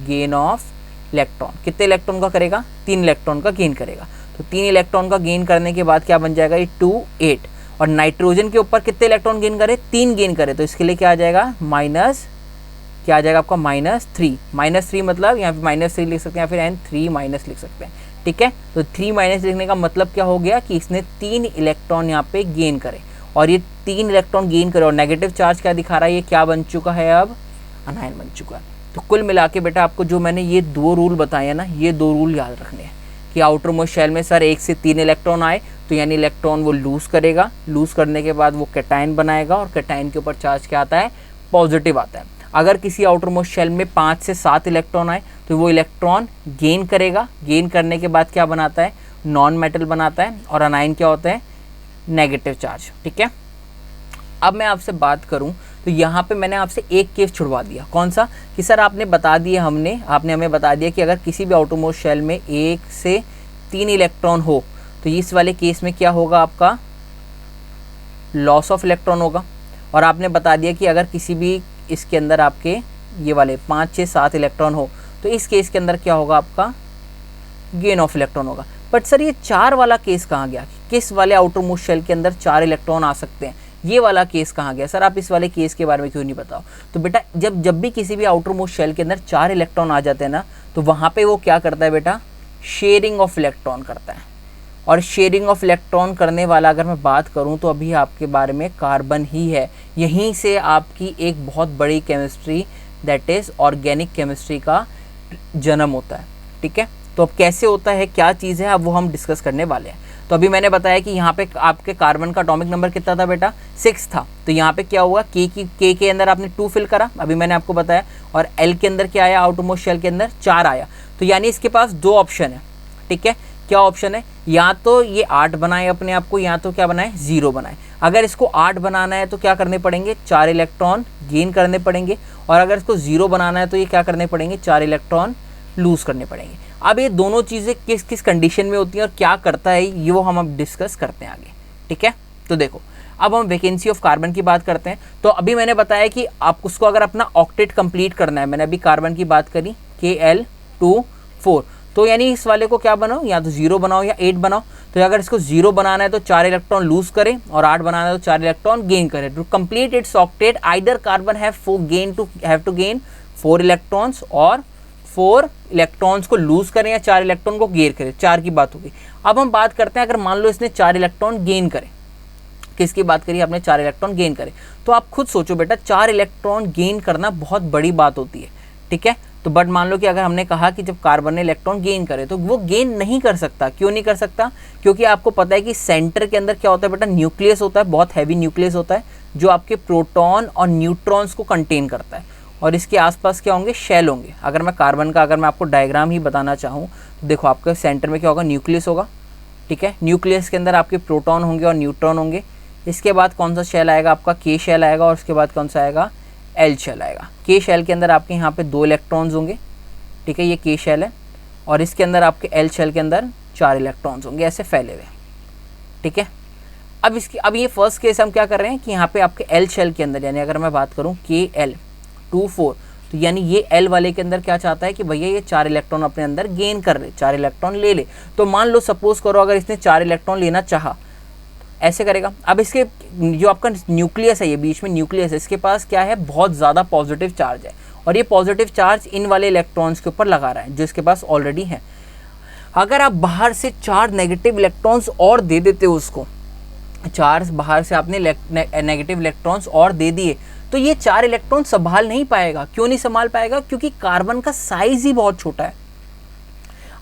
गेन ऑफ इलेक्ट्रॉन। कितने इलेक्ट्रॉन का करेगा? 3 इलेक्ट्रॉन का गेन करेगा। तो 3 इलेक्ट्रॉन का गेन करने के बाद क्या बन जाएगा? ये 2 8। और नाइट्रोजन के ऊपर कितने इलेक्ट्रॉन गेन करे? 3 गेन करे। तो इसके लिए क्या आ जाएगा? माइनस, क्या आ जाएगा आपका? -3। -3 मतलब यहाँ पे -3 लिख सकते हैं या फिर N3 माइनस लिख सकते हैं। ठीक है, तो 3 माइनस लिखने का मतलब क्या हो गया कि इसने 3 इलेक्ट्रॉन यहाँ पे गेन करे, और ये 3 इलेक्ट्रॉन गेन करे और नेगेटिव चार्ज क्या दिखा रहा है? ये क्या बन चुका है? अब अनायन बन चुका है। तो कुल मिला के बेटा आपको जो मैंने ये 2 रूल बताए हैं ना, ये 2 रूल याद रखने हैं कि आउटर मोस्ट शेल में सर 1 से 3 इलेक्ट्रॉन आए तो यानी इलेक्ट्रॉन वो लूज़ करेगा, लूज़ करने के बाद वो कैटायन बनाएगा, और कैटायन के ऊपर चार्ज क्या आता है? पॉजिटिव आता है। अगर किसी आउटर मोस्ट शेल में 5 से 7 इलेक्ट्रॉन आए तो वो इलेक्ट्रॉन गेन करेगा, गेन करने के बाद क्या बनाता है? नॉन मेटल बनाता है, और अनायन क्या होता है? Negative charge. ठीक है, अब मैं आपसे बात करूं तो यहाँ पे मैंने आपसे एक केस छुड़वा दिया। कौन सा? कि सर आपने बता दिया, आपने हमें बता दिया कि अगर किसी भी आउटर मोस्ट शेल में 1 से 3 इलेक्ट्रॉन हो तो इस वाले केस में क्या होगा? आपका लॉस ऑफ इलेक्ट्रॉन होगा। और आपने बता दिया कि अगर किसी भी इसके अंदर आपके ये वाले 5 6 7 इलेक्ट्रॉन हो तो इस केस के अंदर क्या होगा? आपका गेन ऑफ इलेक्ट्रॉन होगा। बट सर ये 4 वाला केस कहाँ गया? किस वाले आउटर मोस्ट शेल के अंदर 4 इलेक्ट्रॉन आ सकते हैं? ये वाला केस कहाँ गया? सर आप इस वाले केस के बारे में क्यों नहीं बताओ? तो बेटा जब भी किसी भी आउटर मोस्ट शेल के अंदर 4 इलेक्ट्रॉन आ जाते हैं ना, तो वहाँ पे वो क्या करता है बेटा? शेयरिंग ऑफ इलेक्ट्रॉन करता है। और शेयरिंग ऑफ इलेक्ट्रॉन करने वाला अगर मैं बात करूं तो अभी आपके बारे में कार्बन ही है। यहीं से आपकी एक बहुत बड़ी chemistry that is organic chemistry का जन्म होता है। ठीक है, तो अब कैसे होता है, क्या चीज़ है, अब वो हम डिस्कस करने वाले हैं। तो अभी मैंने बताया कि यहाँ पे आपके कार्बन का एटॉमिक नंबर कितना था बेटा? 6 था। तो यहाँ पे क्या हुआ? के के अंदर आपने 2 फिल करा, अभी मैंने आपको बताया, और एल के अंदर क्या आया? आउटर मोस्ट शेल के अंदर 4 आया। तो यानी इसके पास 2 ऑप्शन है। ठीक है, क्या ऑप्शन है? या तो ये 8 बनाए अपने आप को, या तो क्या बनाए? 0 बनाए। अगर इसको 8 बनाना है तो क्या करने पड़ेंगे? 4 इलेक्ट्रॉन गेन करने पड़ेंगे, और अगर इसको 0 बनाना है तो ये क्या करने पड़ेंगे? 4 इलेक्ट्रॉन लूज़ करने पड़ेंगे। अब ये दोनों चीज़ें किस किस कंडीशन में होती हैं और क्या करता है ये वो हम अब डिस्कस करते हैं आगे। ठीक है, तो देखो अब हम वैकेंसी ऑफ कार्बन की बात करते हैं। तो अभी मैंने बताया कि आप उसको अगर अपना ऑक्टेट कंप्लीट करना है, मैंने अभी कार्बन की बात करी Kl2 तो यानी इस वाले को क्या बनाओ? या तो 0 बनाओ या 8 बनाओ। तो अगर इसको 0 बनाना है तो 4 इलेक्ट्रॉन लूज करे, और 8 बनाना है तो 4 इलेक्ट्रॉन गेन करे। To complete its octet either carbon have to gain 4 electrons, और 4 इलेक्ट्रॉन्स को लूज करें या 4 इलेक्ट्रॉन को गेन करें। 4 की बात होगी। अब हम बात करते हैं अगर मान लो इसने 4 इलेक्ट्रॉन गेन करे, किसकी बात करिए? आपने 4 इलेक्ट्रॉन गेन करे। तो आप खुद सोचो बेटा, 4 इलेक्ट्रॉन गेन करना बहुत बड़ी बात होती है। ठीक है, तो बट मान लो कि अगर हमने कहा कि जब कार्बन ने इलेक्ट्रॉन गेन करे तो वो गेन नहीं कर सकता। क्यों नहीं कर सकता? क्योंकि आपको पता है कि सेंटर के अंदर क्या होता है बेटा? न्यूक्लियस होता है, बहुत हैवी न्यूक्लियस होता है जो आपके प्रोटॉन और न्यूट्रॉन्स को कंटेन करता है, और इसके आसपास क्या होंगे? शेल होंगे। अगर मैं कार्बन का अगर मैं आपको डायग्राम ही बताना चाहूँ तो देखो आपके सेंटर में क्या होगा? न्यूक्लियस होगा। ठीक है, न्यूक्लियस के अंदर आपके प्रोटॉन होंगे और न्यूट्रॉन होंगे। इसके बाद कौन सा शेल आएगा? आपका के शेल आएगा, और उसके बाद कौन सा आएगा? एल शेल आएगा। के शेल के अंदर आपके यहाँ पे 2 इलेक्ट्रॉन्स होंगे। ठीक है, ये के शेल है, और इसके अंदर आपके एल शेल के अंदर 4 इलेक्ट्रॉन्स होंगे ऐसे फैले हुए। ठीक है, अब ये फर्स्ट केस हम क्या कर रहे हैं कि यहाँ पे आपके एल शेल के अंदर, यानी अगर मैं बात करूँ Kl2 तो यानी ये एल वाले के अंदर क्या चाहता है कि भैया ये 4 इलेक्ट्रॉन अपने अंदर गेन कर ले, 4 इलेक्ट्रॉन ले ले। तो मान लो सपोज करो अगर इसने 4 इलेक्ट्रॉन लेना चाहा, ऐसे करेगा। अब इसके जो आपका न्यूक्लियस है, ये बीच में न्यूक्लियस है, इसके पास क्या है? बहुत ज़्यादा पॉजिटिव चार्ज है, और ये पॉजिटिव चार्ज इन वाले इलेक्ट्रॉन्स के ऊपर लगा रहा है जो इसके पास ऑलरेडी है। अगर आप बाहर से 4 नेगेटिव इलेक्ट्रॉन्स और दे देते हो उसको, 4 बाहर से आपने नेगेटिव इलेक्ट्रॉन्स और दे दिए, तो ये 4 इलेक्ट्रॉन संभाल नहीं पाएगा। क्यों नहीं संभाल पाएगा? क्योंकि कार्बन का साइज ही बहुत छोटा है।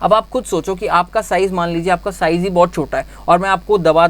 अब आप खुद सोचो कि आपका साइज़, मान लीजिए आपका साइज़ ही बहुत छोटा है, और मैं आपको दबा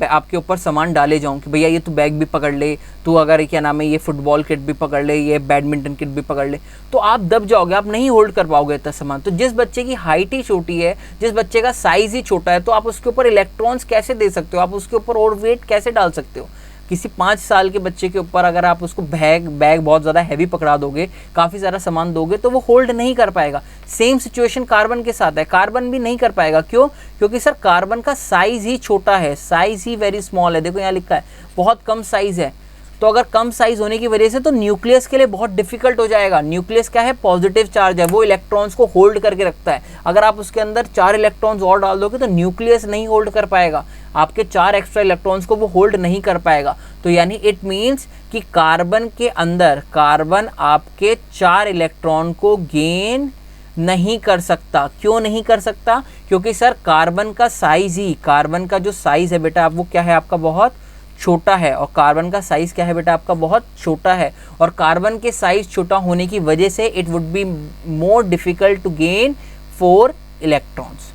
आपके ऊपर सामान डाले जाऊं कि भैया ये तू बैग भी पकड़ ले, तू अगर क्या नाम है ये फुटबॉल किट भी पकड़ ले, ये बैडमिंटन किट भी पकड़ ले, तो आप दब जाओगे, आप नहीं होल्ड कर पाओगे इतना सामान। तो जिस बच्चे की हाइट ही छोटी है, जिस बच्चे का साइज़ ही छोटा है, तो आप उसके ऊपर इलेक्ट्रॉन्स कैसे दे सकते हो? आप उसके ऊपर और वेट कैसे डाल सकते हो? किसी 5 साल के बच्चे के ऊपर अगर आप उसको बैग बहुत ज़्यादा हैवी पकड़ा दोगे, काफ़ी सारा सामान दोगे, तो वो होल्ड नहीं कर पाएगा। सेम सिचुएशन कार्बन के साथ है, कार्बन भी नहीं कर पाएगा। क्यों? क्योंकि सर कार्बन का साइज़ ही छोटा है, साइज़ ही वेरी स्मॉल है। देखो यहाँ लिखा है बहुत कम साइज़ है, तो अगर कम साइज होने की वजह से तो न्यूक्लियस के लिए बहुत डिफिकल्ट हो जाएगा। न्यूक्लियस क्या है, पॉजिटिव चार्ज है, वो इलेक्ट्रॉन्स को होल्ड करके रखता है। अगर आप उसके अंदर 4 इलेक्ट्रॉन्स और डाल दोगे तो न्यूक्लियस नहीं होल्ड कर पाएगा, आपके 4 एक्स्ट्रा इलेक्ट्रॉन्स को वो होल्ड नहीं कर पाएगा। तो यानी इट मीन्स कि कार्बन के अंदर कार्बन आपके 4 इलेक्ट्रॉन को गेन नहीं कर सकता। क्यों नहीं कर सकता? क्योंकि सर कार्बन का साइज ही, कार्बन का जो साइज है बेटा वो क्या है आपका, बहुत छोटा है। और कार्बन का साइज क्या है बेटा आपका, बहुत छोटा है। और कार्बन के साइज छोटा होने की वजह से it would be more difficult to gain 4 electrons.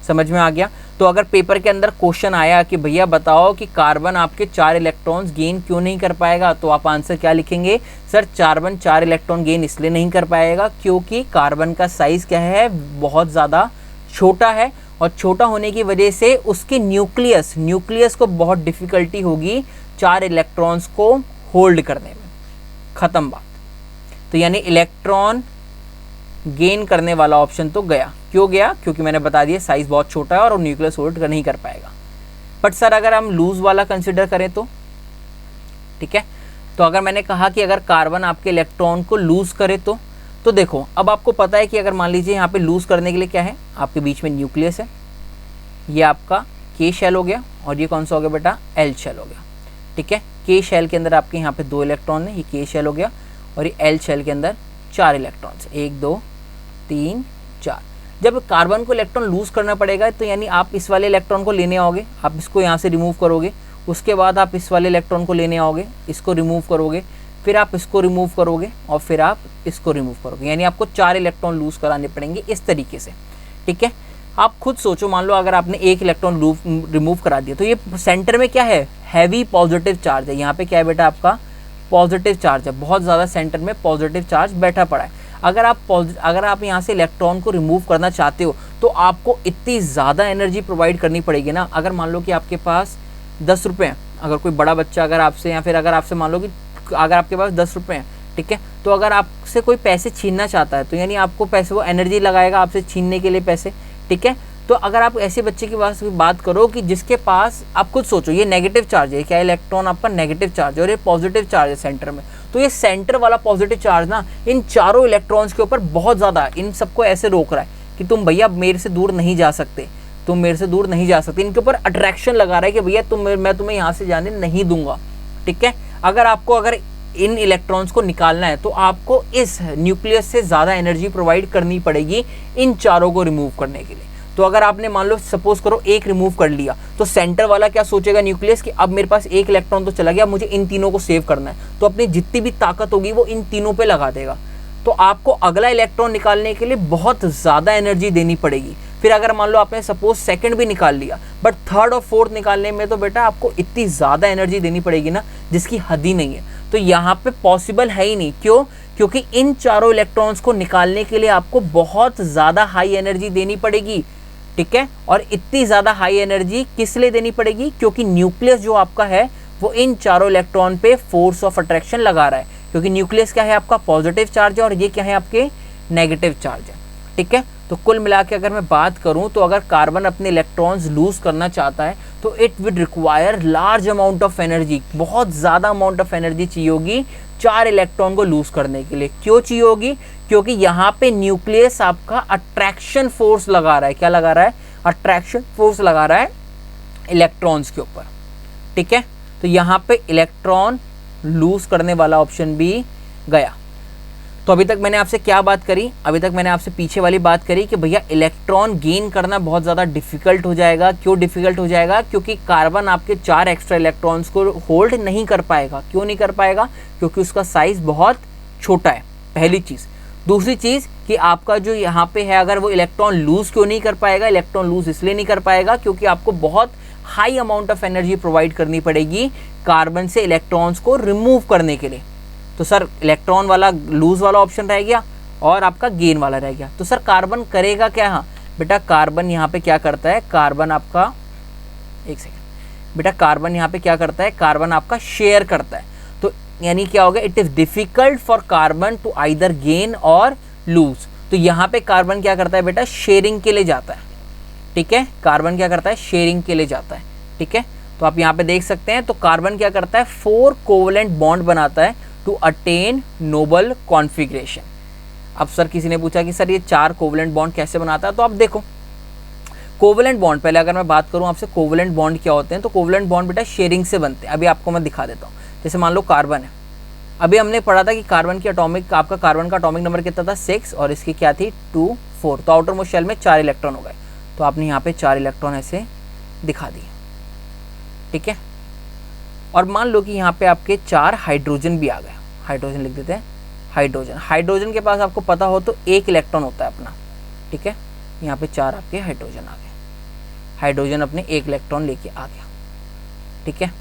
समझ में आ गया? तो अगर पेपर के अंदर क्वेश्चन आया कि भैया बताओ कि कार्बन आपके 4 इलेक्ट्रॉन्स गेन क्यों नहीं कर पाएगा, तो आप आंसर क्या लिखेंगे? सर कार्बन 4 इलेक्ट्रॉन गेन इसलिए नहीं कर पाएगा क्योंकि कार्बन का साइज क्या है, बहुत ज़्यादा छोटा है। और छोटा होने की वजह से उसके न्यूक्लियस को बहुत डिफिकल्टी होगी 4 इलेक्ट्रॉन्स को होल्ड करने में। ख़त्म बात। तो यानी इलेक्ट्रॉन गेन करने वाला ऑप्शन तो गया। क्यों गया? क्योंकि मैंने बता दिया साइज बहुत छोटा है और न्यूक्लियस होल्ड नहीं कर पाएगा। बट सर अगर हम लूज वाला कंसिडर करें तो ठीक है, तो अगर मैंने कहा कि अगर कार्बन आपके इलेक्ट्रॉन को लूज करे तो देखो अब आपको पता है कि अगर मान लीजिए यहाँ पे लूज करने के लिए क्या है, आपके बीच में न्यूक्लियस है, ये आपका के शेल हो गया और ये कौन सा हो गया बेटा, एल शेल हो गया। ठीक है, के शेल के अंदर आपके यहाँ पे 2 इलेक्ट्रॉन है, ये के शेल हो गया, और ये एल शेल के अंदर 4 इलेक्ट्रॉन्स, 1 2 3 4। जब कार्बन को इलेक्ट्रॉन लूज करना पड़ेगा तो यानी आप इस वाले इलेक्ट्रॉन को लेने आओगे, आप इसको यहाँ से रिमूव करोगे, उसके बाद आप इस वाले इलेक्ट्रॉन को लेने आओगे, इसको रिमूव करोगे, फिर आप इसको रिमूव करोगे और फिर आप इसको रिमूव करोगे। यानी आपको 4 इलेक्ट्रॉन लूज कराने पड़ेंगे इस तरीके से। ठीक है, आप खुद सोचो, मान लो अगर आपने 1 इलेक्ट्रॉन रिमूव करा दिया तो ये सेंटर में क्या है, हैवी पॉजिटिव चार्ज है। यहाँ पे क्या है बेटा आपका, पॉजिटिव चार्ज है, बहुत ज़्यादा सेंटर में पॉजिटिव चार्ज बैठा पड़ा है। अगर आप यहाँ से इलेक्ट्रॉन को रिमूव करना चाहते हो तो आपको इतनी ज़्यादा एनर्जी प्रोवाइड करनी पड़ेगी ना। अगर मान लो कि आपके पास 10 रुपये हैं, अगर कोई बड़ा बच्चा अगर आपसे, या फिर अगर आपसे मान लो कि अगर आपके पास 10 रुपये हैं, ठीक है, तो अगर आपसे कोई पैसे छीनना चाहता है तो यानी आपको पैसे, वो एनर्जी लगाएगा आपसे छीनने के लिए पैसे। ठीक है, तो अगर आप ऐसे बच्चे की बात करो कि जिसके पास, आप खुद सोचो, ये नेगेटिव चार्ज है, क्या इलेक्ट्रॉन आपका नेगेटिव चार्ज है और ये पॉजिटिव चार्ज है सेंटर में, तो ये सेंटर वाला पॉजिटिव चार्ज ना इन चारों इलेक्ट्रॉन्स के ऊपर बहुत ज़्यादा, इन सबको ऐसे रोक रहा है कि तुम भैया मेरे से दूर नहीं जा सकते, तुम मेरे से दूर नहीं जा सकते। इनके ऊपर अट्रैक्शन लगा रहा है कि भैया मैं तुम्हें यहाँ से जाने नहीं दूंगा। ठीक है, अगर इन इलेक्ट्रॉन्स को निकालना है तो आपको इस न्यूक्लियस से ज़्यादा एनर्जी प्रोवाइड करनी पड़ेगी इन चारों को रिमूव करने के लिए। तो अगर आपने मान लो सपोज करो 1 रिमूव कर लिया तो सेंटर वाला क्या सोचेगा न्यूक्लियस कि अब मेरे पास 1 इलेक्ट्रॉन तो चला गया, मुझे इन तीनों को सेव करना है, तो अपनी जितनी भी ताकत होगी वो इन तीनों पे लगा देगा। तो आपको अगला इलेक्ट्रॉन निकालने के लिए बहुत ज़्यादा एनर्जी देनी पड़ेगी। फिर अगर मान लो आपने सपोज सेकंड भी निकाल लिया, बट थर्ड और फोर्थ निकालने में तो बेटा आपको इतनी ज़्यादा एनर्जी देनी पड़ेगी ना जिसकी हद ही नहीं है। तो यहाँ पे पॉसिबल है ही नहीं। क्यों? क्योंकि इन चारों इलेक्ट्रॉन्स को निकालने के लिए आपको बहुत ज़्यादा हाई एनर्जी देनी पड़ेगी। ठीक है, और इतनी ज़्यादा हाई एनर्जी किस लिए देनी पड़ेगी? क्योंकि न्यूक्लियस जो आपका है वो इन चारों इलेक्ट्रॉन पे फोर्स ऑफ अट्रैक्शन लगा रहा है, क्योंकि न्यूक्लियस क्या है आपका, पॉजिटिव चार्ज है, और ये क्या है आपके नेगेटिव चार्ज है। ठीक है, तो कुल मिला के अगर मैं बात करूं तो अगर कार्बन अपने इलेक्ट्रॉन्स लूज करना चाहता है तो it would require large amount of energy, बहुत ज़्यादा अमाउंट ऑफ एनर्जी चाहिए होगी 4 इलेक्ट्रॉन को लूज करने के लिए। क्यों चाहिए होगी? क्योंकि यहाँ पे न्यूक्लियस आपका अट्रैक्शन फोर्स लगा रहा है। क्या लगा रहा है? अट्रैक्शन फोर्स लगा रहा है इलेक्ट्रॉन्स के ऊपर। ठीक है, तो यहाँ पे इलेक्ट्रॉन लूज करने वाला ऑप्शन भी गया। तो अभी तक मैंने आपसे क्या बात करी? अभी तक मैंने आपसे पीछे वाली बात करी कि भैया इलेक्ट्रॉन गेन करना बहुत ज़्यादा डिफिकल्ट हो जाएगा। क्यों डिफिकल्ट हो जाएगा? क्योंकि कार्बन आपके 4 एक्स्ट्रा इलेक्ट्रॉन्स को होल्ड नहीं कर पाएगा। क्यों नहीं कर पाएगा? क्योंकि उसका साइज़ बहुत छोटा है, पहली चीज़। दूसरी चीज़ कि आपका जो यहाँ पे है, अगर वो इलेक्ट्रॉन लूज़ क्यों नहीं कर पाएगा? इलेक्ट्रॉन लूज़ इसलिए नहीं कर पाएगा क्योंकि आपको बहुत high amount of energy provide करनी पड़ेगी कार्बन से इलेक्ट्रॉन्स को रिमूव करने के लिए। तो सर इलेक्ट्रॉन वाला लूज वाला ऑप्शन रह गया और आपका गेन वाला रह गया। तो सर कार्बन करेगा क्या? हाँ बेटा, कार्बन यहाँ पे क्या करता है, कार्बन आपका, एक सेकेंड बेटा, कार्बन यहाँ पे क्या करता है, कार्बन आपका शेयर करता है। तो यानी क्या होगा, it is difficult for carbon to either gain और लूज। तो यहाँ पे कार्बन क्या करता है बेटा, शेयरिंग के लिए जाता है। ठीक है, कार्बन क्या करता है, शेयरिंग के लिए जाता है। ठीक है, तो आप यहाँ पे देख सकते हैं, तो कार्बन क्या करता है, 4 कोवलेंट बॉन्ड बनाता है टू अटेन नोबल कॉन्फिगरेशन। अब सर किसी ने पूछा कि सर ये 4 कोवलेंट बॉन्ड कैसे बनाता है, तो आप देखो कोवलेंट बॉन्ड, पहले अगर मैं बात करूँ आपसे कोवलेंट बॉन्ड क्या होते हैं, तो कोवलेंट बॉन्ड बेटा शेयरिंग से बनते हैं। अभी आपको मैं दिखा देता हूँ। जैसे मान लो कार्बन है, अभी हमने पढ़ा था कि कार्बन की एटॉमिक, आपका कार्बन का एटॉमिक नंबर कितना था 6 और इसकी क्या थी 2 4, तो आउटर मोस्ट शेल में 4 इलेक्ट्रॉन हो गए। तो आपने यहाँ पे 4 इलेक्ट्रॉन ऐसे दिखा दिए, ठीक है। और मान लो कि यहाँ पे आपके 4 हाइड्रोजन भी आ गए, हाइड्रोजन लिख देते हैं, हाइड्रोजन, हाइड्रोजन के पास आपको पता हो तो 1 इलेक्ट्रॉन होता है अपना, ठीक है। यहाँ पे 4 आपके हाइड्रोजन आ गए, हाइड्रोजन अपने 1 इलेक्ट्रॉन लेके आ गया, ठीक है।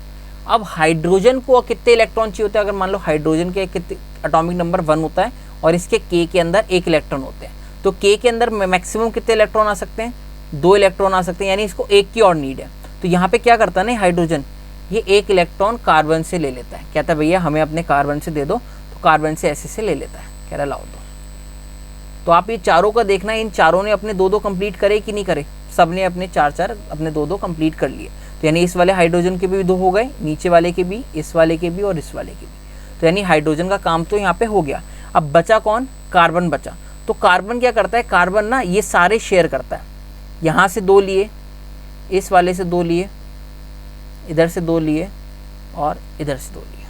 अब हाइड्रोजन को कितने इलेक्ट्रॉन चाहिए होते हैं, अगर मान लो हाइड्रोजन के कितने एटॉमिक नंबर 1 होता है और इसके K के अंदर 1 इलेक्ट्रॉन होते हैं, तो K के अंदर मैक्सिमम कितने इलेक्ट्रॉन आ सकते हैं, 2 इलेक्ट्रॉन आ सकते हैं, यानी इसको 1 की और नीड है। तो यहाँ पे क्या करता है ना हाइड्रोजन, ये 1 इलेक्ट्रॉन कार्बन से ले लेता है, कहता है भैया हमें अपने कार्बन से दे दो, तो कार्बन से ऐसे से ले लेता है, कह रहा लाओ दो। तो आप ये चारों का देखना, इन चारों ने अपने 2-2 कंप्लीट करे कि नहीं करे, सब ने अपने 4-4 अपने 2-2 कंप्लीट कर लिए। तो यानी इस वाले हाइड्रोजन के भी 2 हो गए, नीचे वाले के भी, इस वाले के भी और इस वाले के भी। तो यानी हाइड्रोजन का काम तो यहाँ पे हो गया। अब बचा कौन, कार्बन बचा। तो कार्बन क्या करता है, कार्बन ना ये सारे शेयर करता है, यहाँ से 2 लिए, इस वाले से 2 लिए, इधर से 2 लिए और इधर से 2 लिए।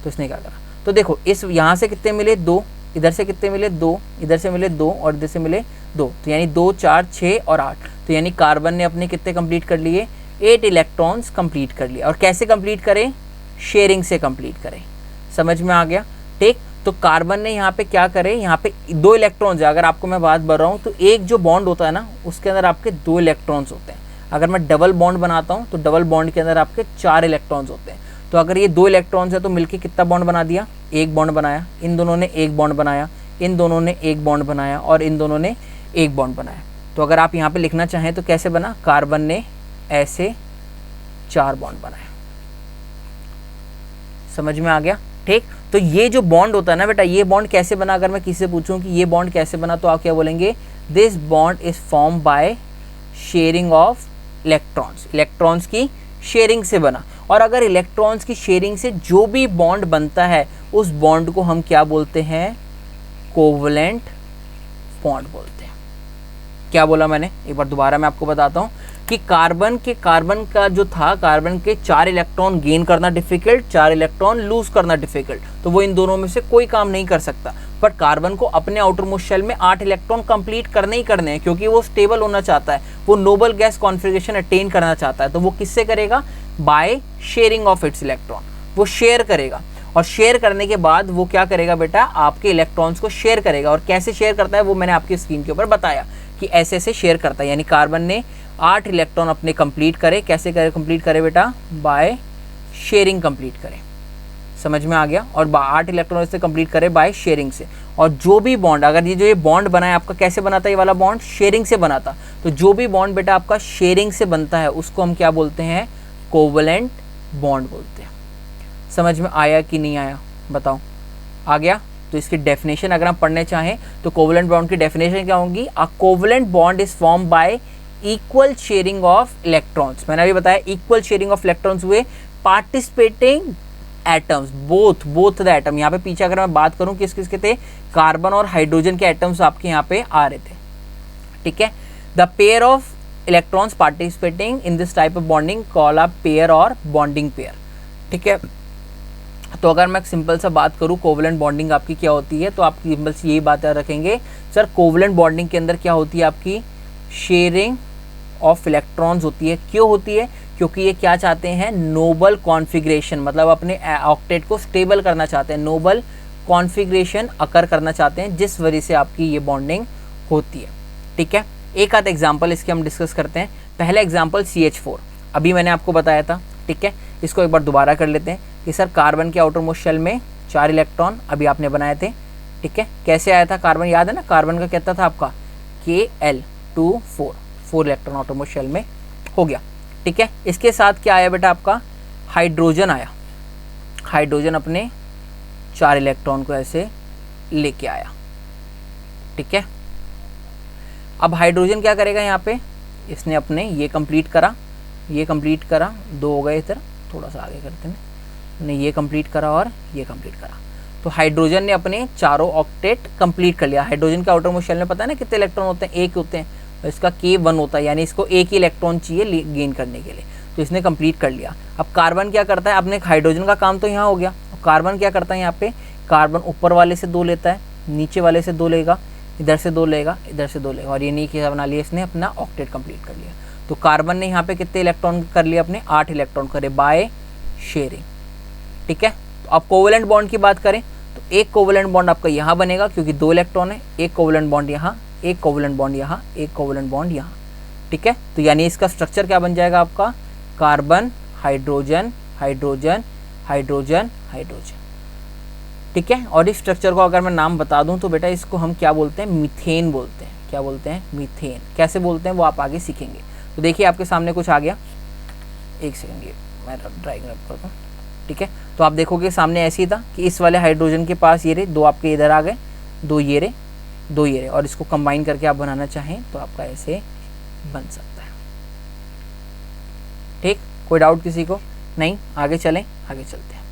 तो इसने क्या करा, तो देखो इस यहाँ से कितने मिले 2, इधर से कितने मिले 2, इधर से मिले 2 और इधर से मिले 2, तो यानी 2 4 6 और 8। तो यानी कार्बन ने अपने कितने कंप्लीट कर लिए, 8 इलेक्ट्रॉन्स कंप्लीट कर लिए। और कैसे कंप्लीट करें, शेयरिंग से कंप्लीट करें। समझ में आ गया, ठीक। तो कार्बन ने यहाँ पे क्या करे, यहाँ पे 2 इलेक्ट्रॉन्स है, अगर आपको मैं बात बढ़ रहा हूँ तो एक जो बॉन्ड होता है ना उसके अंदर आपके 2 इलेक्ट्रॉन्स होते हैं। अगर मैं डबल बॉन्ड बनाता हूँ तो डबल बॉन्ड के अंदर आपके 4 इलेक्ट्रॉन्स होते हैं। तो अगर ये 2 इलेक्ट्रॉन्स है तो मिलके कितना बॉन्ड बना दिया, 1 बॉन्ड बनाया, इन दोनों ने 1 बॉन्ड बनाया, इन दोनों ने 1 बॉन्ड बनाया और इन दोनों ने 1 बॉन्ड बनाया। तो अगर आप यहाँ पे लिखना चाहें तो कैसे बना, कार्बन ने ऐसे 4 बॉन्ड बनाए। समझ में आ गया, ठीक। तो ये जो बॉन्ड होता है ना बेटा, ये बॉन्ड कैसे बना, अगर मैं किसी से पूछूं कि ये बॉन्ड कैसे बना, तो आप क्या बोलेंगे, this bond is form by sharing of electrons, electrons की शेयरिंग से बना। और अगर इलेक्ट्रॉन्स की शेयरिंग से जो भी बॉन्ड बनता है उस बॉन्ड को हम क्या बोलते हैं, कोवलेंट बॉन्ड बोलते हैं। क्या बोला मैंने, एक बार दोबारा मैं आपको बताता हूँ कि कार्बन का जो था, कार्बन के 4 इलेक्ट्रॉन गेन करना डिफिकल्ट, 4 इलेक्ट्रॉन लूज करना डिफिकल्ट, तो वो इन दोनों में से कोई काम नहीं कर सकता। बट कार्बन को अपने आउटर मोस्ट शेल में 8 इलेक्ट्रॉन कंप्लीट करने ही करने हैं, क्योंकि वो स्टेबल होना चाहता है, वो नोबल गैस कॉन्फिगरेशन अटेन करना चाहता है। तो वो किससे करेगा, by sharing of its electron, वो शेयर करेगा। और शेयर करने के बाद वो क्या करेगा बेटा, आपके इलेक्ट्रॉन्स को शेयर करेगा। और कैसे शेयर करता है वो मैंने आपकी स्क्रीन के ऊपर बताया कि ऐसे ऐसे शेयर करता है। यानी कार्बन ने 8 इलेक्ट्रॉन अपने कंप्लीट करे, कैसे करे कंप्लीट करे बेटा, बाय शेयरिंग कंप्लीट करे। समझ में आ गया, और 8 इलेक्ट्रॉन से कंप्लीट करे बाय शेयरिंग से। और जो भी बॉन्ड, अगर ये बॉन्ड बना है आपका, कैसे बना था ये वाला बॉन्ड, शेयरिंग से बना था। तो जो भी बॉन्ड बेटा आपका शेयरिंग से बनता है उसको हम क्या बोलते हैं, कोवलेंट बॉन्ड बोलते हैं। समझ में आया कि नहीं आया, बताओ, आ गया। तो इसकी डेफिनेशन अगर हम पढ़ने चाहें तो कोवलेंट बॉन्ड की डेफिनेशन क्या होगी, a covalent bond is form y equal sharing of electrons. मैंने अभी बताया इक्वल शेयरिंग ऑफ इलेक्ट्रॉन्स हुए participating atoms, both the atom. यहाँ पे पीछे अगर मैं बात करूँ किस किस के थे, कार्बन और हाइड्रोजन के एटम्स आपके यहाँ पे आ रहे थे, ठीक है। The pair of electrons participating in this type of bonding call a pair और बॉन्डिंग पेयर, ठीक है। तो अगर मैं सिंपल सा बात करूँ कोवलेंट बॉन्डिंग आपकी क्या होती है, तो आप सिंपल सी यही बात याद रखेंगे, सर कोवलेंट बॉन्डिंग के अंदर क्या होती है आपकी, शेयरिंग ऑफ इलेक्ट्रॉन्स होती है। क्यों होती है, क्योंकि ये क्या चाहते हैं, नोबल कॉन्फिगरेशन, मतलब अपने ऑक्टेट को स्टेबल करना चाहते हैं, नोबल कॉन्फिगरेशन अकर करना चाहते हैं, जिस वजह से आपकी ये बॉन्डिंग होती है, ठीक है। एक आध एग्जाम्पल इसके हम डिस्कस करते हैं। पहला एग्जाम्पल CH4, अभी मैंने आपको बताया था, ठीक है। इसको एक बार दोबारा कर लेते हैं कि सर कार्बन के आउटर मोस्ट शेल में 4 इलेक्ट्रॉन अभी आपने बनाए थे, ठीक है। कैसे आया था कार्बन, याद है ना, कार्बन का कहता था आपका Kl2 4 electron outer most shell में हो गया, ठीक है। इसके साथ क्या आया बेटा आपका, हाइड्रोजन आया, हाइड्रोजन अपने 4 इलेक्ट्रॉन को ऐसे लेके आया, ठीक है। अब हाइड्रोजन क्या करेगा, यहाँ पे इसने अपने ये कंप्लीट करा, ये कंप्लीट करा, 2 हो गए इधर, थोड़ा सा आगे करते हैं, ने ये कंप्लीट करा और ये कंप्लीट करा। तो हाइड्रोजन ने अपने चारों ऑक्टेट कंप्लीट कर लिया। हाइड्रोजन के आउटर मोस्ट शेल में पता है ना कितने इलेक्ट्रॉन होते हैं, 1 होते हैं, और इसका K1 होता है, यानी इसको 1 ही इलेक्ट्रॉन चाहिए गेन करने के लिए, तो इसने कंप्लीट कर लिया। अब कार्बन क्या करता है, अपने हाइड्रोजन का काम तो यहाँ हो गया, कार्बन क्या करता है यहाँ पे, कार्बन ऊपर वाले से 2 लेता है, नीचे वाले से 2 लेगा, इधर से 2 लेगा, इधर से 2 लेगा, और ये नहीं किया बना लिया इसने, अपना ऑक्टेट कंप्लीट कर लिया। तो कार्बन ने यहाँ पे कितने इलेक्ट्रॉन कर लिया, अपने 8 इलेक्ट्रॉन करे बाय शेयरिंग। ठीक है, तो अब कोवेलेंट बॉन्ड की बात करें तो एक कोवेलेंट बॉन्ड आपका यहाँ बनेगा क्योंकि 2 इलेक्ट्रॉन है, एक कोवेलेंट बॉन्ड यहाँ, एक कोवेलेंट बॉन्ड यहाँ, एक कोवेलेंट बॉन्ड यहाँ। ठीक है, तो यानी इसका स्ट्रक्चर क्या बन जाएगा आपका, carbon hydrogen hydrogen hydrogen hydrogen. ठीक है, और इस स्ट्रक्चर को अगर मैं नाम बता दूं तो बेटा इसको हम क्या बोलते हैं, मीथेन बोलते हैं। क्या बोलते हैं, मीथेन। कैसे बोलते हैं वो आप आगे सीखेंगे। तो देखिए आपके सामने कुछ आ गया, एक सेकंड ये मैं ड्राइंग करता हूँ। ठीक है, तो आप देखोगे सामने ऐसे ही था कि इस वाले हाइड्रोजन के पास ये रहे 2 आपके इधर आ गए, 2 ये रहे, 2 ये रहे, और इसको कंबाइन करके आप बनाना चाहें तो आपका ऐसे बन सकता है। ठीक, कोई डाउट किसी को नहीं, आगे चलें, आगे चलते हैं।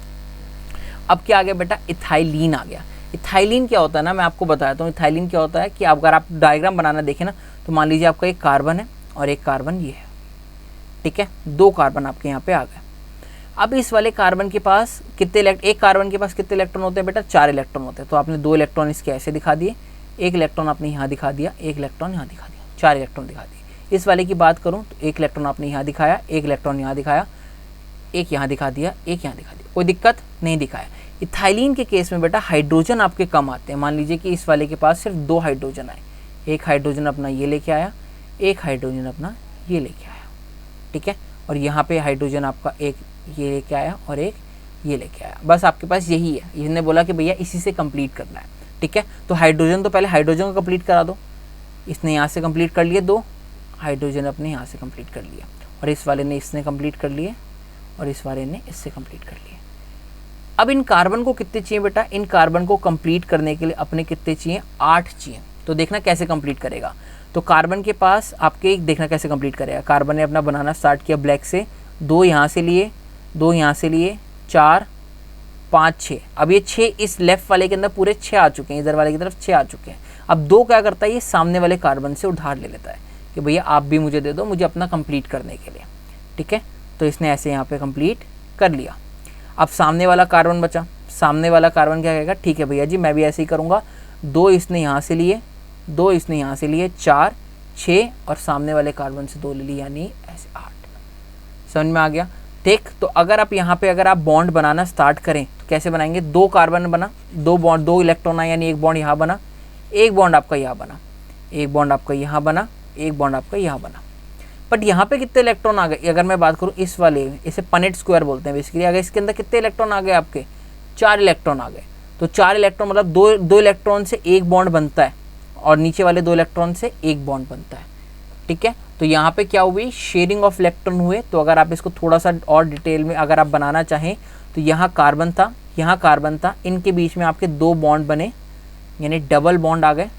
अब क्या आ गया बेटा, इथाइलिन आ गया। इथाइलिन क्या होता है ना, मैं आपको बताता हूँ इथाइलिन क्या होता है कि अगर आप डायग्राम बनाना देखें ना तो मान लीजिए आपका एक कार्बन है और एक कार्बन ये है। ठीक है, 2 कार्बन आपके यहाँ पे आ गए। अब इस वाले कार्बन के पास कितने एक कार्बन के पास कितने इलेक्ट्रॉन होते हैं बेटा, 4 इलेक्ट्रॉन होते हैं। तो आपने 2 इलेक्ट्रॉन इसके ऐसे दिखा दिए, 1 इलेक्ट्रॉन आपने यहाँ दिखा दिया, 1 इलेक्ट्रॉन यहाँ दिखा दिया, 4 इलेक्ट्रॉन दिखा दिए। इस वाले की बात करूँ तो 1 इलेक्ट्रॉन आपने यहाँ दिखाया, 1 इलेक्ट्रॉन यहाँ दिखाया, 1 यहाँ दिखा दिया, 1 यहाँ दिखा दिया, कोई दिक्कत नहीं दिखाया। इथाइलिन के केस में बेटा हाइड्रोजन आपके कम आते हैं। मान लीजिए कि इस वाले के पास सिर्फ 2 हाइड्रोजन आए, एक हाइड्रोजन अपना ये लेके आया, एक हाइड्रोजन अपना ये लेके आया। ठीक है, और यहाँ पे हाइड्रोजन आपका एक ये लेके आया और एक ये लेके आया, बस आपके पास यही है। इसने बोला कि भैया इसी से कंप्लीट करना है। ठीक है, तो हाइड्रोजन तो पहले हाइड्रोजन को कंप्लीट करा दो, इसने यहाँ से कंप्लीट कर लिए 2 हाइड्रोजन अपने यहाँ से कंप्लीट कर लिया, और इस वाले ने इसने कंप्लीट कर लिए, और इस वाले ने इससे कंप्लीट कर लिए। अब इन कार्बन को कितने चाहिए बेटा, इन कार्बन को कंप्लीट करने के लिए अपने कितने चाहिए, 8 चाहिए। तो देखना कैसे कंप्लीट करेगा। तो कार्बन के पास आपके देखना कैसे कंप्लीट करेगा। कार्बन ने अपना बनाना स्टार्ट किया ब्लैक से, 2 यहाँ से लिए, 2 यहाँ से लिए, 4 5 6। अब ये 6 इस लेफ्ट वाले के अंदर पूरे 6 आ चुके हैं, इधर वाले की तरफ 6 आ चुके हैं। अब 2 क्या करता है, ये सामने वाले कार्बन से उधार ले लेता है कि भैया आप भी मुझे दे दो, मुझे अपना कंप्लीट करने के लिए। ठीक है, तो इसने ऐसे यहाँ पे कंप्लीट कर लिया। अब सामने वाला कार्बन बचा, सामने वाला कार्बन क्या कहेगा, ठीक है भैया जी मैं भी ऐसे ही करूँगा, 2 इसने यहाँ से लिए, 2 इसने यहाँ से लिए, 4 6, और सामने वाले कार्बन से 2 ले लिए, यानी ऐसे 8। समझ में आ गया। ठीक, तो अगर आप यहाँ पे अगर आप बॉन्ड बनाना स्टार्ट करें तो कैसे बनाएंगे, 2 कार्बन बना, 2 बॉन्ड, 2 इलेक्ट्रॉन आए, यानी एक बॉन्ड यहाँ बना, एक बॉन्ड आपका यहाँ बना, एक बॉन्ड आपका यहाँ बना, एक बॉन्ड आपका यहाँ बना। बट यहाँ पे कितने इलेक्ट्रॉन आ गए, अगर मैं बात करूँ इस वाले, इसे पनेट स्क्वायर बोलते हैं बेसिकली। अगर इसके अंदर कितने इलेक्ट्रॉन आ गए आपके, 4 इलेक्ट्रॉन आ गए। तो 4 इलेक्ट्रॉन मतलब दो इलेक्ट्रॉन से एक बॉन्ड बनता है, और नीचे वाले 2 इलेक्ट्रॉन से एक बॉन्ड बनता है। ठीक है, तो यहाँ पे क्या हुई, शेयरिंग ऑफ इलेक्ट्रॉन हुए। तो अगर आप इसको थोड़ा सा और डिटेल में अगर आप बनाना चाहें तो यहाँ कार्बन था, यहाँ कार्बन था, इनके बीच में आपके 2 बॉन्ड बने, यानी डबल बॉन्ड आ गए।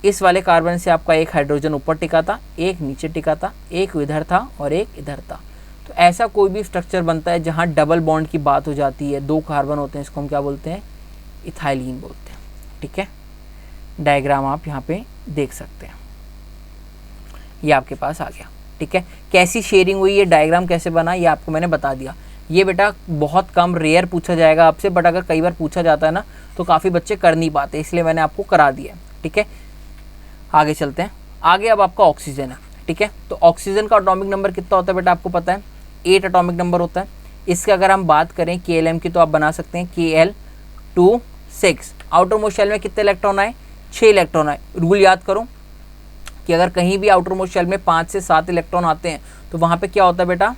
इस वाले कार्बन से आपका एक हाइड्रोजन ऊपर टिका था, एक नीचे टिका था, एक इधर था और एक इधर था। तो ऐसा कोई भी स्ट्रक्चर बनता है जहाँ डबल बॉन्ड की बात हो जाती है, 2 कार्बन होते हैं, इसको हम क्या बोलते हैं, इथाइलिन बोलते हैं। ठीक है, डायग्राम आप यहाँ पे देख सकते हैं, ये आपके पास आ गया। ठीक है, कैसी शेयरिंग हुई, ये डायग्राम कैसे बना, ये आपको मैंने बता दिया। ये बेटा बहुत कम रेयर पूछा जाएगा आपसे, बट अगर कई बार पूछा जाता है ना तो काफ़ी बच्चे कर नहीं पाते, इसलिए मैंने आपको करा दिया। ठीक है, आगे चलते हैं। आगे अब आपका ऑक्सीजन है। ठीक है, तो ऑक्सीजन का एटॉमिक नंबर कितना होता है बेटा, आपको पता है 8 एटॉमिक नंबर होता है। इसके अगर हम बात करें KLM की तो आप बना सकते हैं KL26। आउटर मोस्ट शेल में कितने इलेक्ट्रॉन आए, 6 इलेक्ट्रॉन आए। रूल याद करो कि अगर कहीं भी आउटर मोस्ट शेल में 5 से 7 इलेक्ट्रॉन आते हैं तो वहाँ पे क्या होता है बेटा,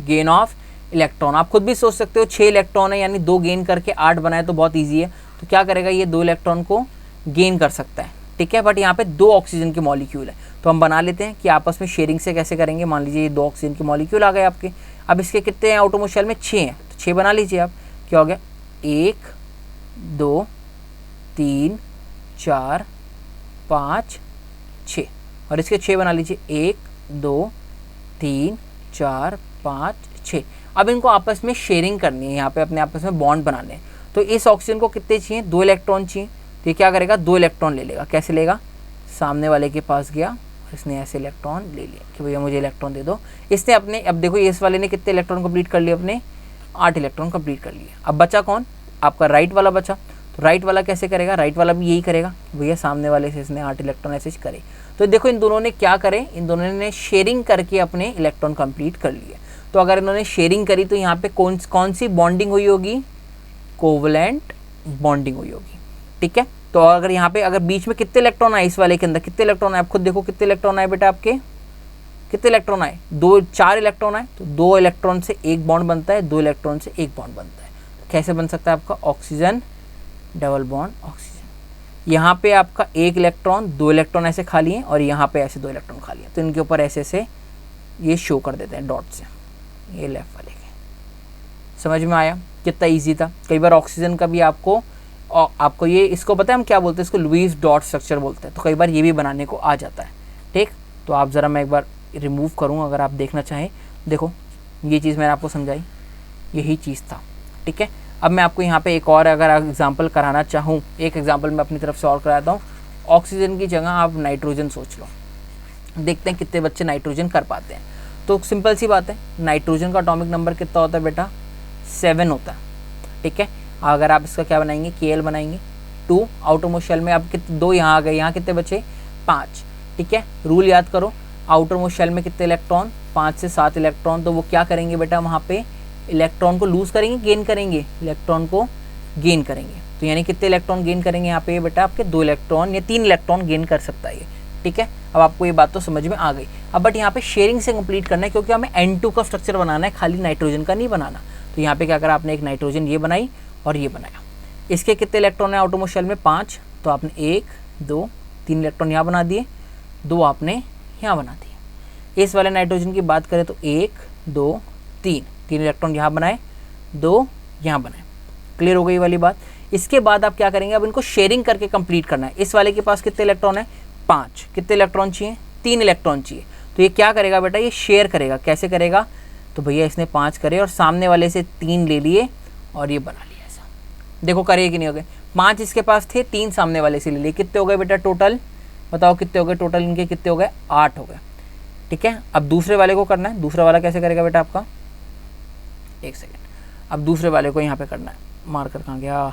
गेन ऑफ इलेक्ट्रॉन। आप खुद भी सोच सकते हो 6 इलेक्ट्रॉन है, यानी 2 गेन करके 8 बनाए तो बहुत ईजी है। तो क्या करेगा, ये 2 इलेक्ट्रॉन को गेन कर सकता है। ठीक है, बट यहाँ पे 2 ऑक्सीजन के मॉलिक्यूल है, तो हम बना लेते हैं कि आपस में शेयरिंग से कैसे करेंगे। मान लीजिए ये 2 ऑक्सीजन के मॉलिक्यूल आ गए आपके। अब इसके कितने हैं आउटर मोस्ट शेल में, 6 हैं, तो 6 बना लीजिए आप। क्या हो गया, 1 2 3 4 5 6, और इसके 6 बना लीजिए, 1 2 3 4 5 6। अब इनको आपस में शेयरिंग करनी है, यहाँ पे अपने आपस में बॉन्ड बनाने हैं। तो इस ऑक्सीजन को कितने चाहिए, 2 इलेक्ट्रॉन चाहिए। तो ये क्या करेगा, 2 इलेक्ट्रॉन ले लेगा। कैसे लेगा, सामने वाले के पास गया, इसने ऐसे इलेक्ट्रॉन ले लिया कि भैया मुझे इलेक्ट्रॉन दे दो। इसने अपने, अब देखो इस वाले ने कितने इलेक्ट्रॉन कंप्लीट कर लिए, अपने 8 इलेक्ट्रॉन कंप्लीट कर लिए। अब बचा कौन, आपका राइट वाला बचा। तो राइट वाला कैसे करेगा, राइट वाला भी यही करेगा, भैया सामने वाले से इसने 8 इलेक्ट्रॉन ऐसे करे। तो देखो इन दोनों ने क्या करे, इन दोनों ने शेयरिंग करके अपने इलेक्ट्रॉन कंप्लीट कर लिए। तो अगर इन्होंने शेयरिंग करी तो यहाँ पे कौन सी बॉन्डिंग हुई होगी, कोवलेंट बॉन्डिंग हुई होगी। ठीक है, तो अगर यहाँ पे अगर बीच में कितने इलेक्ट्रॉन आए, इस वाले के अंदर कितने इलेक्ट्रॉन आए, आप खुद देखो कितने इलेक्ट्रॉन आए बेटा, आपके कितने इलेक्ट्रॉन आए, 4 इलेक्ट्रॉन आए। तो 2 इलेक्ट्रॉन से एक बॉन्ड बनता है, 2 इलेक्ट्रॉन से एक बॉन्ड बनता है। तो कैसे बन सकता है आपका ऑक्सीजन डबल बॉन्ड ऑक्सीजन। यहाँ पे आपका 1 इलेक्ट्रॉन, 2 इलेक्ट्रॉन ऐसे खाली हैं और यहाँ पे ऐसे 2 इलेक्ट्रॉन खाली हैं। तो इनके ऊपर ऐसे ऐसे ये शो कर देते हैं डॉट से, ये लेफ्ट वाले के। समझ में आया कितना ईजी था। कई बार ऑक्सीजन का भी आपको ये, इसको पता है हम क्या बोलते हैं, इसको लुईस डॉट स्ट्रक्चर बोलते हैं। तो कई बार ये भी बनाने को आ जाता है। ठीक, तो आप ज़रा मैं एक बार रिमूव करूँ अगर आप देखना चाहें। देखो ये चीज़ मैंने आपको समझाई, यही चीज़ था। ठीक है, अब मैं आपको यहाँ पे एक और अगर एग्जांपल कराना चाहूँ, एक एग्जांपल मैं अपनी तरफ से और कराता हूँ। ऑक्सीजन की जगह आप नाइट्रोजन सोच लो, देखते हैं कितने बच्चे नाइट्रोजन कर पाते हैं। तो सिंपल सी बात है, नाइट्रोजन का एटॉमिक नंबर कितना होता है बेटा, 7 होता है। ठीक है, अगर आप इसका क्या बनाएंगे, KL बनाएंगे 2, आउटर मोस्ट शेल में आप कितने, 2 यहाँ आ गए, यहाँ कितने बचे 5। ठीक है, रूल याद करो, आउटर मोस्ट शेल में कितने इलेक्ट्रॉन, 5 से 7 इलेक्ट्रॉन। तो वो क्या करेंगे बेटा, वहाँ पे इलेक्ट्रॉन को लूज़ करेंगे, गेन करेंगे, इलेक्ट्रॉन को गेन करेंगे। तो यानी कितने इलेक्ट्रॉन गेन करेंगे यहाँ पे बेटा, आपके 2 इलेक्ट्रॉन या 3 इलेक्ट्रॉन गेन कर सकता है ये। ठीक है, अब आपको ये बात तो समझ में आ गई। अब बट यहाँ पे शेयरिंग से कंप्लीट करना है, क्योंकि हमें N2 का स्ट्रक्चर बनाना है, खाली नाइट्रोजन का नहीं बनाना। तो यहाँ पे क्या करा आपने, एक नाइट्रोजन ये बनाई और ये बनाया। इसके कितने इलेक्ट्रॉन है आउटर मोस्ट शेल में, 5। तो आपने 1 2 3 इलेक्ट्रॉन यहाँ बना दिए, 2 आपने यहाँ बना दिए। इस वाले नाइट्रोजन की बात करें तो 1 2 3 इलेक्ट्रॉन यहाँ बनाए, 2 यहाँ बनाए। क्लियर हो गई वाली बात। इसके बाद आप क्या करेंगे, अब इनको शेयरिंग करके कंप्लीट करना है। इस वाले के पास कितने इलेक्ट्रॉन है, 5। कितने इलेक्ट्रॉन चाहिए, 3 इलेक्ट्रॉन चाहिए। तो ये क्या करेगा बेटा, ये शेयर करेगा। कैसे करेगा, तो भैया इसने 5 करे और सामने वाले से 3 ले लिए और ये बना लिया ऐसा। देखो करे कि नहीं हो गए, 5 इसके पास थे, 3 सामने वाले से ले लिए। कितने हो गए बेटा टोटल, बताओ कितने हो गए टोटल, इनके कितने हो गए, 8 हो गए। ठीक है, अब दूसरे वाले को करना है। दूसरा वाला कैसे करेगा बेटा आपका, एक सेकेंड, अब दूसरे वाले को यहाँ पे करना है। मार्कर कहाँ गया,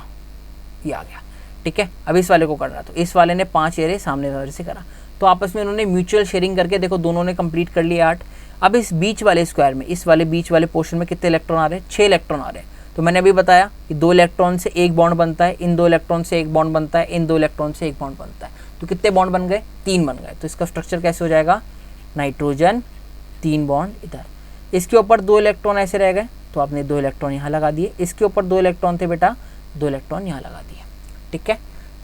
ये आ गया। ठीक है, अब इस वाले को करना है। तो इस वाले ने 5 एरे सामने वाले से करा, तो आपस में उन्होंने म्यूचुअल शेयरिंग करके देखो दोनों ने कंप्लीट कर लिए 8। अब इस बीच वाले स्क्वायर में, इस वाले बीच वाले पोर्शन में कितने इलेक्ट्रॉन आ रहे हैं, 6 इलेक्ट्रॉन आ रहे हैं। तो मैंने अभी बताया कि 2 इलेक्ट्रॉन से एक बॉन्ड बनता है, इन 2 इलेक्ट्रॉन से एक बॉन्ड बनता है, इन 2 इलेक्ट्रॉन से एक बॉन्ड बनता है। तो कितने बॉन्ड बन गए, 3 बन गए। तो इसका स्ट्रक्चर कैसे हो जाएगा, नाइट्रोजन 3 बॉन्ड इधर, इसके ऊपर 2 इलेक्ट्रॉन ऐसे रह गए, तो आपने 2 इलेक्ट्रॉन यहाँ लगा दिए। इसके ऊपर 2 इलेक्ट्रॉन थे बेटा, 2 इलेक्ट्रॉन यहाँ लगा दिए। ठीक है,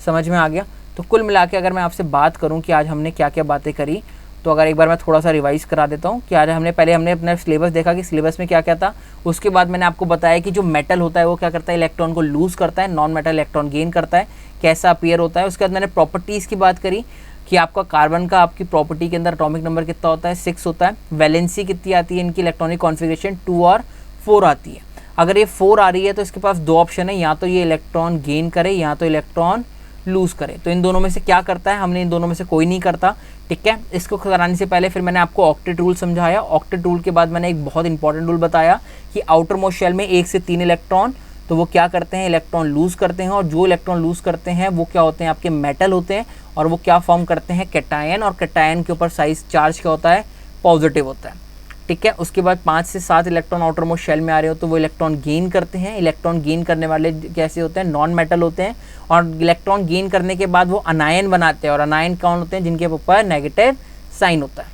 समझ में आ गया। तो कुल मिला के अगर मैं आपसे बात करूं कि आज हमने क्या क्या बातें करी, तो अगर एक बार मैं थोड़ा सा रिवाइज करा देता हूं कि आज हमने अपना सिलेबस देखा कि सिलेबस में क्या क्या था। उसके बाद मैंने आपको बताया कि जो मेटल होता है वो क्या करता है, इलेक्ट्रॉन को लूज़ करता है, नॉन मेटल इलेक्ट्रॉन गेन करता है, कैसा अपीयर होता है। उसके बाद मैंने प्रॉपर्टीज़ की बात करी कि आपका कार्बन का आपकी प्रॉपर्टी के अंदर एटॉमिक नंबर कितना होता है, 6 होता है। वैलेंसी कितनी आती है, इनकी इलेक्ट्रॉनिक कॉन्फिगरेशन 2 और 4 आती है। अगर ये 4 आ रही है तो इसके पास 2 ऑप्शन है, या तो ये इलेक्ट्रॉन गेन करे या तो इलेक्ट्रॉन लूज़ करे। तो इन दोनों में से क्या करता है, हमने इन दोनों में से कोई नहीं करता। ठीक है, इसको कराने से पहले फिर मैंने आपको ऑक्टेट रूल समझाया। ऑक्टेट रूल के बाद मैंने एक बहुत इंपॉर्टेंट रूल बताया कि आउटर मोस्ट शेल में 1 से 3 इलेक्ट्रॉन, तो वो क्या करते हैं, इलेक्ट्रॉन लूज़ करते हैं। और जो इलेक्ट्रॉन लूज़ करते हैं वो क्या होते हैं, आपके मेटल होते हैं। और वो क्या फॉर्म करते हैं, कैटायन। और कैटायन के ऊपर साइज चार्ज क्या होता है, पॉजिटिव होता है। ठीक है, उसके बाद 5 से 7 इलेक्ट्रॉन आउटर मोस्ट शेल में आ रहे हो तो वो इलेक्ट्रॉन गेन करते हैं। इलेक्ट्रॉन गेन करने वाले कैसे होते हैं, नॉन मेटल होते हैं। और इलेक्ट्रॉन गेन करने के बाद वो अनायन बनाते हैं। और अनायन कौन होते हैं, जिनके ऊपर नेगेटिव साइन होता है।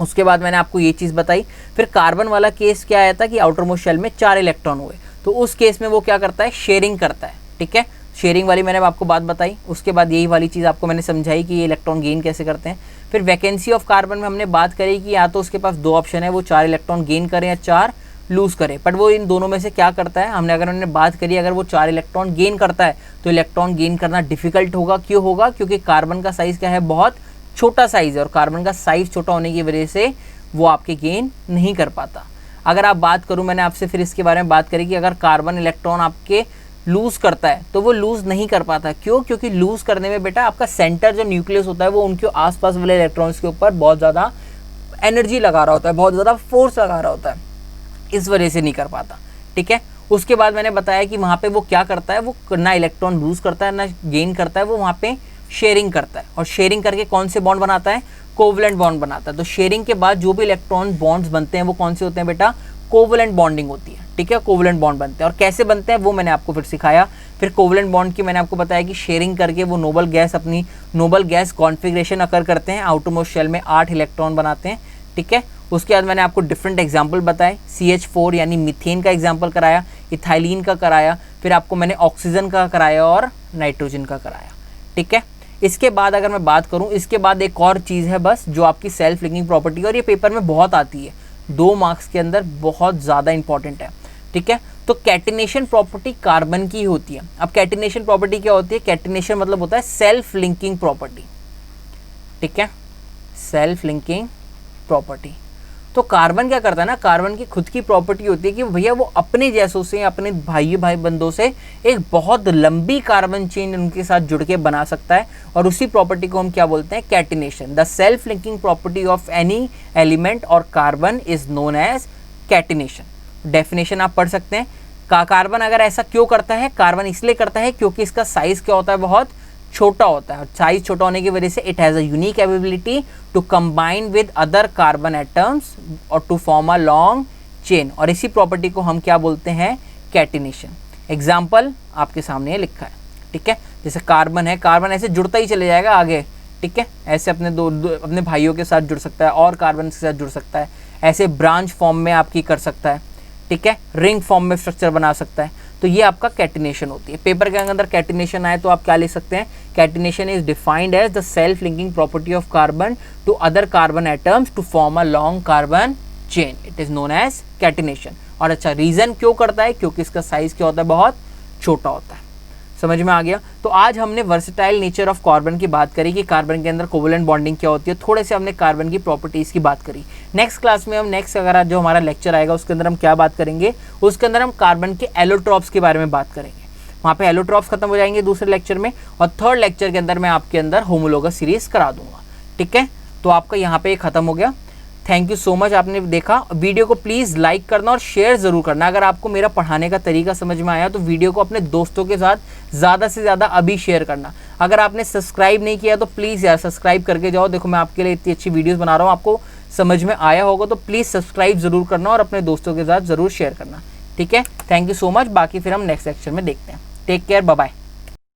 उसके बाद मैंने आपको ये चीज़ बताई। फिर कार्बन वाला केस क्या आया था कि आउटर मोस्ट शेल में 4 इलेक्ट्रॉन हुए, तो उस केस में वो क्या करता है, शेयरिंग करता है। ठीक है, शेयरिंग वाली मैंने आपको बात बताई। उसके बाद यही वाली चीज़ आपको मैंने समझाई कि ये इलेक्ट्रॉन गेन कैसे करते हैं। फिर वैकेंसी ऑफ कार्बन में हमने बात करी कि या तो उसके पास 2 ऑप्शन है, वो 4 इलेक्ट्रॉन गेन करें या 4 लूज़ करे। बट वो इन दोनों में से क्या करता है, हमने अगर उन्होंने बात करी अगर वो 4 इलेक्ट्रॉन गेन करता है तो इलेक्ट्रॉन गेन करना डिफिकल्ट होगा। क्यों होगा, क्योंकि कार्बन का साइज़ क्या है, बहुत छोटा साइज़ है। और कार्बन का साइज़ छोटा होने की वजह से वो आपके गेन नहीं कर पाता। अगर आप बात करूँ, मैंने आपसे फिर इसके बारे में बात करी कि अगर कार्बन इलेक्ट्रॉन आपके लूज़ करता है तो वो लूज़ नहीं कर पाता। क्यों? क्योंकि लूज़ करने में बेटा आपका सेंटर जो न्यूक्लियस होता है वो उनके आसपास वाले इलेक्ट्रॉन्स के ऊपर बहुत ज़्यादा एनर्जी लगा रहा होता है, बहुत ज़्यादा फोर्स लगा रहा होता है, इस वजह से नहीं कर पाता। ठीक है। उसके बाद मैंने बताया कि वहाँ पे वो क्या करता है, वो ना इलेक्ट्रॉन लूज़ करता है ना गेन करता है, वो वहाँ पे शेयरिंग करता है। और शेयरिंग करके कौन से बॉन्ड बनाता है? कोवलेंट बॉन्ड बनाता है। तो शेयरिंग के बाद जो भी इलेक्ट्रॉन बॉन्ड्स बनते हैं वो कौन से होते हैं बेटा? कोवलेंट बॉन्डिंग होती है। ठीक है, कोवलेंट बॉन्ड बनते हैं। और कैसे बनते हैं वो मैंने आपको फिर सिखाया। फिर कोवलेंट बॉन्ड की मैंने आपको बताया कि शेयरिंग करके वो नोबल गैस अपनी नोबल गैस कॉन्फ़िगरेशन अकर करते हैं, आउटरमोस्ट शेल में 8 इलेक्ट्रॉन बनाते हैं। ठीक है। उसके बाद मैंने आपको डिफरेंट एग्जाम्पल बताए, CH4 यानी मीथेन का एग्जाम्पल कराया, इथाइलिन का कराया, फिर आपको मैंने ऑक्सीजन का कराया और नाइट्रोजन का कराया। ठीक है। इसके बाद अगर मैं बात करूं, इसके बाद एक और चीज़ है बस जो आपकी सेल्फ लिंकिंग प्रॉपर्टी, और ये पेपर में बहुत आती है, 2 मार्क्स के अंदर बहुत ज़्यादा इंपॉर्टेंट है। ठीक है। तो कैटिनेशन प्रॉपर्टी कार्बन की होती है। अब कैटिनेशन प्रॉपर्टी क्या होती है? कैटिनेशन मतलब होता है सेल्फ लिंकिंग प्रॉपर्टी। ठीक है, सेल्फ लिंकिंग प्रॉपर्टी। तो कार्बन क्या करता है ना, कार्बन की खुद की प्रॉपर्टी होती है कि भैया वो अपने जैसों से, अपने भाई बंधों से एक बहुत लंबी कार्बन चेन उनके साथ जुड़ के बना सकता है, और उसी प्रॉपर्टी को हम क्या बोलते हैं? Catenation. The self linking property of any element और carbon is known as catenation. Definition आप पढ़ सकते हैं। कार्बन अगर ऐसा क्यों करता है? कार्बन इसलिए करता है क्योंकि इसका साइज क्या होता है? बहुत छोटा होता है। साइज छोटा होने की वजह से it has a unique ability to combine with other carbon atoms और to form a long chain, और इसी प्रॉपर्टी को हम क्या बोलते हैं? कैटिनेशन। एग्जाम्पल आपके सामने लिखा है। ठीक है, जैसे कार्बन है, कार्बन ऐसे जुड़ता ही चले जाएगा आगे। ठीक है, ऐसे अपने अपने भाइयों के साथ जुड़ सकता है और कार्बन के साथ जुड़ सकता है, ऐसे ब्रांच फॉर्म में आपकी कर सकता है। ठीक है, रिंग फॉर्म में स्ट्रक्चर बना सकता है। तो ये आपका कैटिनेशन होती है। पेपर के अंदर कैटिनेशन आए तो आप क्या लिख सकते हैं? Catenation is defined as the self linking property of carbon to other carbon atoms to form a long carbon chain. It is known as catenation. और अच्छा, रीजन क्यों करता है? क्योंकि इसका साइज क्या होता है? बहुत छोटा होता है। समझ में आ गया? तो आज हमने वर्सेटाइल नेचर ऑफ कार्बन की बात करी कि कार्बन के अंदर कोवलेंट बॉन्डिंग क्या होती है, थोड़े से हमने कार्बन की प्रॉपर्टीज़ की बात करी। नेक्स्ट क्लास में हम अगर जो हमारा लेक्चर आएगा उसके अंदर हम क्या बात करेंगे? उसके अंदर हम कार्बन के एलोट्रॉप्स के बारे में बात करेंगे। वहाँ पे एलोट्रॉप्स खत्म हो जाएंगे दूसरे लेक्चर में, और थर्ड लेक्चर के अंदर मैं आपके अंदर होमोलोगस सीरीज करा दूंगा। ठीक है, तो आपका यहाँ पे खत्म हो गया। थैंक यू सो मच, आपने देखा। वीडियो को प्लीज़ लाइक करना और शेयर ज़रूर करना। अगर आपको मेरा पढ़ाने का तरीका समझ में आया तो वीडियो को अपने दोस्तों के साथ ज़्यादा से ज़्यादा अभी शेयर करना। अगर आपने सब्सक्राइब नहीं किया तो प्लीज़ यार सब्सक्राइब करके जाओ। देखो मैं आपके लिए इतनी अच्छी वीडियोज़ बना रहा हूँ, आपको समझ में आया होगा तो प्लीज़ सब्सक्राइब ज़रूर करना और अपने दोस्तों के साथ ज़रूर शेयर करना। ठीक है, थैंक यू सो मच। बाकी फिर हम नेक्स्ट लेक्चर में देखते हैं। Take care, bye bye.